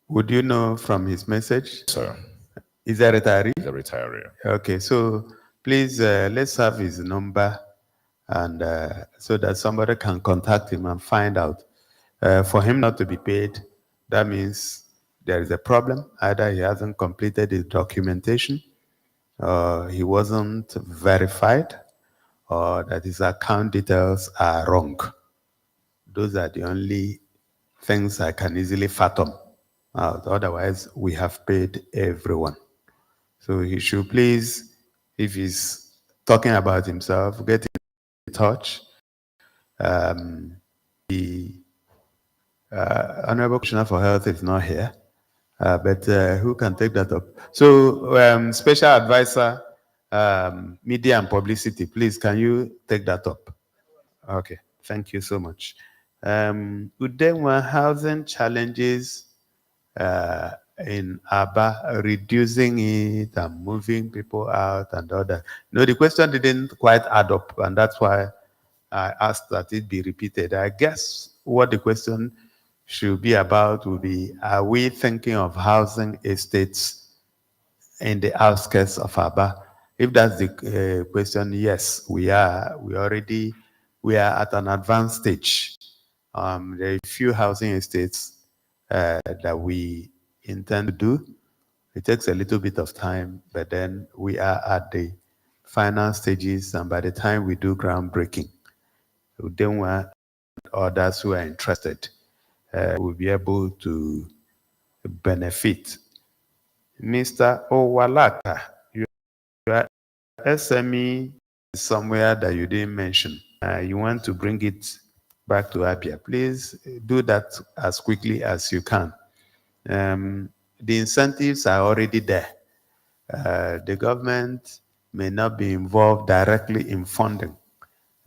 Would you know from his message? Sir. Is a retiree? He's a retiree. Okay, so please let's have his number, and so that somebody can contact him and find out. For him not to be paid, that means there is a problem. Either he hasn't completed his documentation, or he wasn't verified, or that his account details are wrong. Those are the only things I can easily fathom out. Otherwise, we have paid everyone. So he should please, if he's talking about himself, get in touch. The Honorable Commissioner for Health is not here, but who can take that up? So, Special Advisor, Media and Publicity, please, can you take that up? Okay, thank you so much. Udenwa, housing challenges in Aba, reducing it and moving people out and all that. No, the question didn't quite add up, and that's why I asked that it be repeated. I guess what the question should be about would be, are we thinking of housing estates in the outskirts of Aba? If that's the question, yes, we are. We are at an advanced stage. There are a few housing estates that we intend to do. It takes a little bit of time, but then we are at the final stages, and by the time we do groundbreaking, then want others who are interested will be able to benefit. Mr. Owalaka, you are SME somewhere that you didn't mention. You want to bring it back to Abia. Please do that as quickly as you can. The incentives are already there. The government may not be involved directly in funding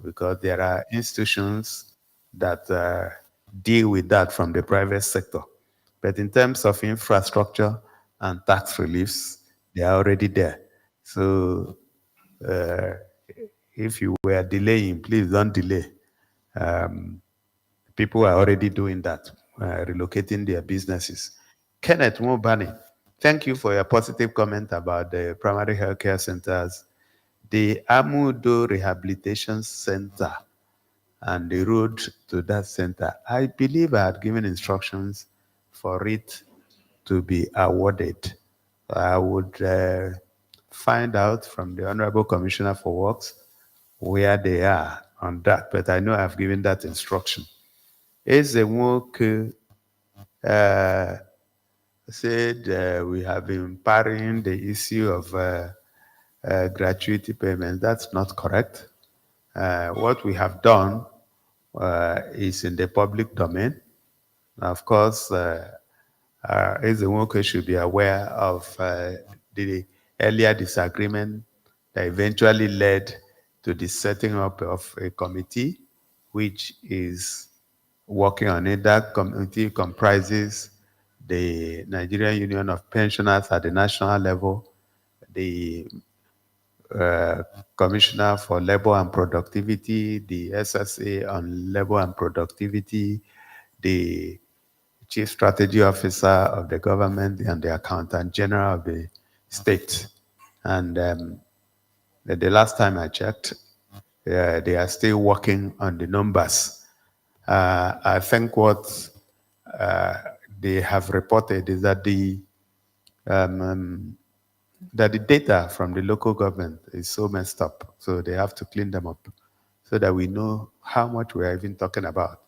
because there are institutions that deal with that from the private sector. But in terms of infrastructure and tax reliefs, they are already there. So if you were delaying, please don't delay. People are already doing that, relocating their businesses. Kenneth Mobani, thank you for your positive comment about the primary healthcare centers. The Amudo Rehabilitation Center and the road to that center, I believe I had given instructions for it to be awarded. I would find out from the Honorable Commissioner for Works where they are on that, but I know I've given that instruction. Ezewoke said we have been parrying the issue of gratuity payments. That's not correct. What we have done is in the public domain. Of course, Ezewoke should be aware of the earlier disagreement that eventually led to the setting up of a committee, which is working on it. That committee comprises the Nigerian Union of Pensioners at the national level, the Commissioner for Labor and Productivity, the SSA on Labor and Productivity, the Chief Strategy Officer of the government, and the Accountant General of the state. And the last time I checked, they are still working on the numbers. I think what they have reported is that the data from the local government is so messed up, so they have to clean them up so that we know how much we are even talking about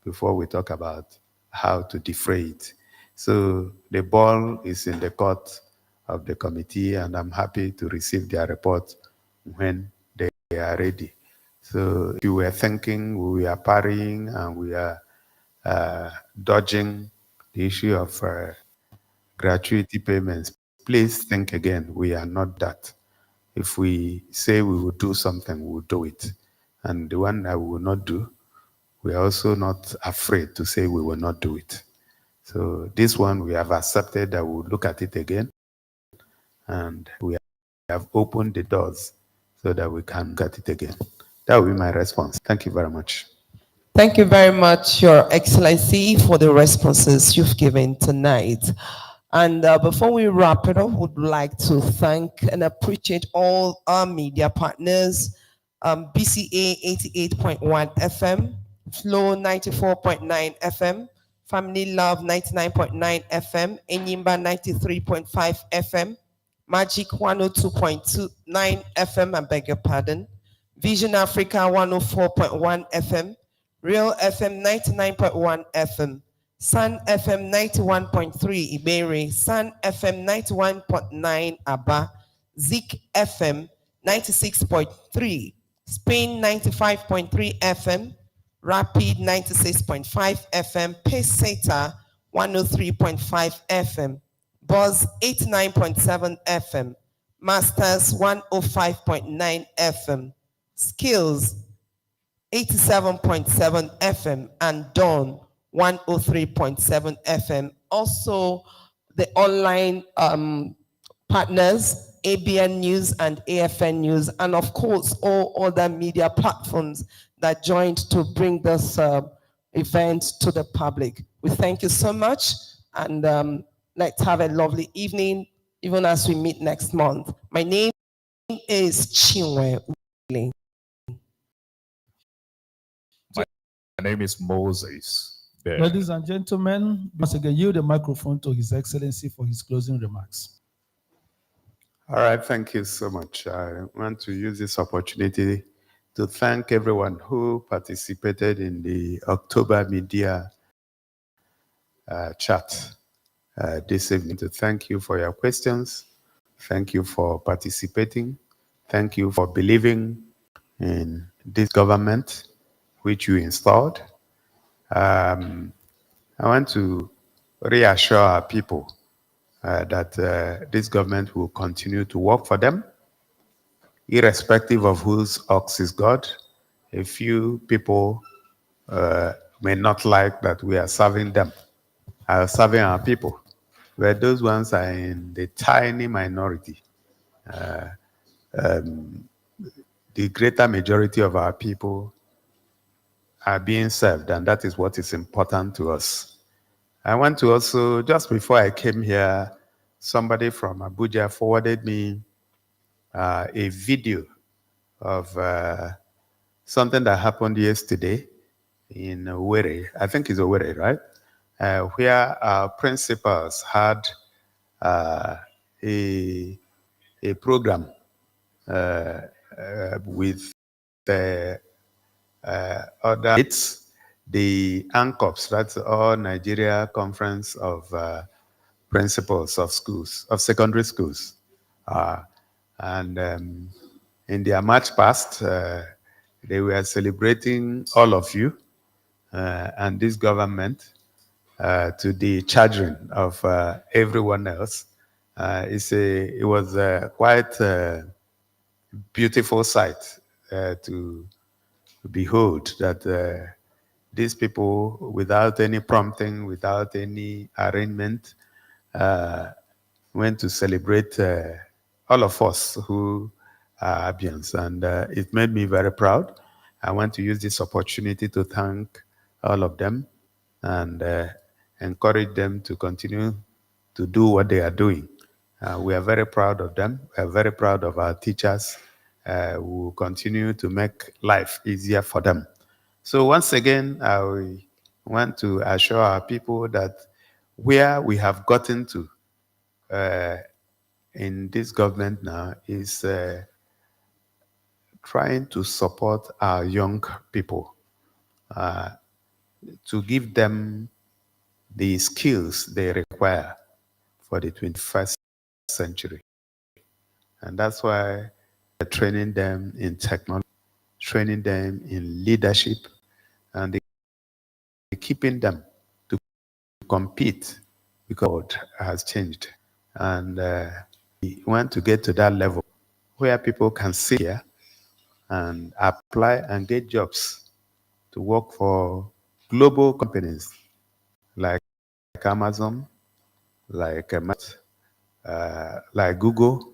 before we talk about how to defray it. So the ball is in the court of the committee, and I'm happy to receive their report when they are ready. So if you were thinking we are parrying and we are dodging the issue of gratuity payments, please think again. We are not that. If we say we will do something, we will do it. And the one that we will not do, we are also not afraid to say we will not do it. So this one, we have accepted that we will look at it again. And we have opened the doors so that we can get it again. That will be my response. Thank you very much. Thank you very much, Your Excellency, for the responses you've given tonight. And before we wrap it up, would like to thank and appreciate all our media partners, BCA 88.1 FM, Flow 94.9 FM, Family Love 99.9 FM, Enyimba 93.5 FM, Magic 102.29 FM, I beg your pardon, Vision Africa 104.1 FM, Real FM 99.1 FM, Sun FM 91.3 Iberi, Sun FM 91.9 Aba, Zik FM 96.3, Spain 95.3 FM, Rapid 96.5 FM, Peseta 103.5 FM, Buzz 89.7 FM, Masters 105.9 FM, Skills 87.7 FM, and Dawn 103.7 FM. Also, the online partners, ABN News and AFN News, and of course, all other media platforms that joined to bring this event to the public. We thank you so much, and let's have a lovely evening, even as we meet next month. My name is Chinwe. My name is Moses. There. Ladies and gentlemen, once again, yield the microphone to His Excellency for his closing remarks. All right, thank you so much. I want to use this opportunity to thank everyone who participated in the October media chat this evening. To thank you for your questions. Thank you for participating. Thank you for believing in this government which you installed. I want to reassure our people that this government will continue to work for them, irrespective of whose ox is God. A few people may not like that we are serving them, serving our people, but those ones are in the tiny minority. The greater majority of our people are being served, and that is what is important to us. I want to also, just before I came here, somebody from Abuja forwarded me a video of something that happened yesterday in Owerri. I think it's Owerri, right? Where our principals had a program with the other states, the ANCOPS, that's All Nigeria Conference of Principals of Schools, of Secondary Schools. And in their march past, they were celebrating all of you and this government to the charging of everyone else. It was quite a beautiful sight to behold that these people, without any prompting, without any arrangement, went to celebrate all of us who are ABIANS, and it made me very proud. I want to use this opportunity to thank all of them and encourage them to continue to do what they are doing. We are very proud of them. We are very proud of our teachers. We will continue to make life easier for them. So once again, I want to assure our people that where we have gotten to in this government now is trying to support our young people, to give them the skills they require for the 21st century. And that's why we're training them in technology, training them in leadership, and keeping them to compete because the world has changed. And we want to get to that level where people can sit here and apply and get jobs to work for global companies like Amazon, like Google,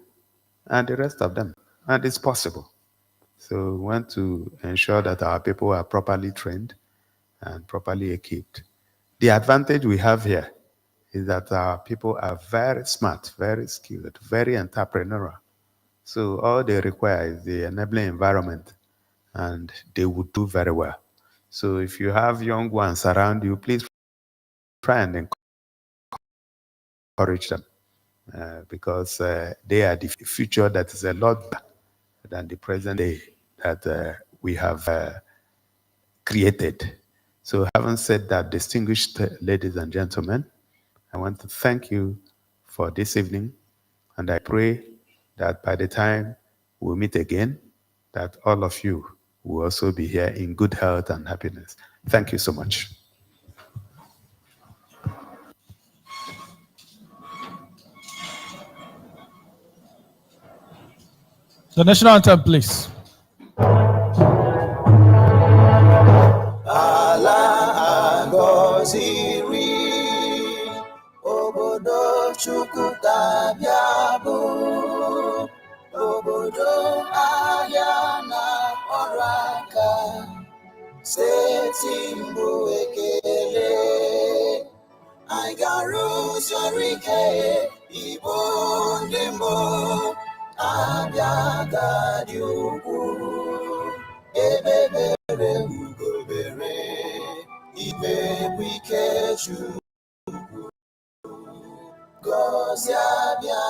and the rest of them. And it's possible. So we want to ensure that our people are properly trained and properly equipped. The advantage we have here is that our people are very smart, very skilled, very entrepreneurial. So all they require is the enabling environment, and they would do very well. So if you have young ones around you, please try and encourage them because they are the future that is a lot better than the present day that we have created. So having said that, distinguished ladies and gentlemen, I want to thank you for this evening, and I pray that by the time we meet again, that all of you will also be here in good health and happiness. Thank you so much. The national anthem, please. Ala agoziri obodo obodo Chukwukabiabu, obodo ahịa na ọrụ aka, steeti mbụ ekele. Anyị ga-arụsi ọrụ ike, Igbo ndị mbụ, Abịa ga-adị ukwuu, ebebere ugobere, ibe bụ ike Chukwu, gọzie Abịa.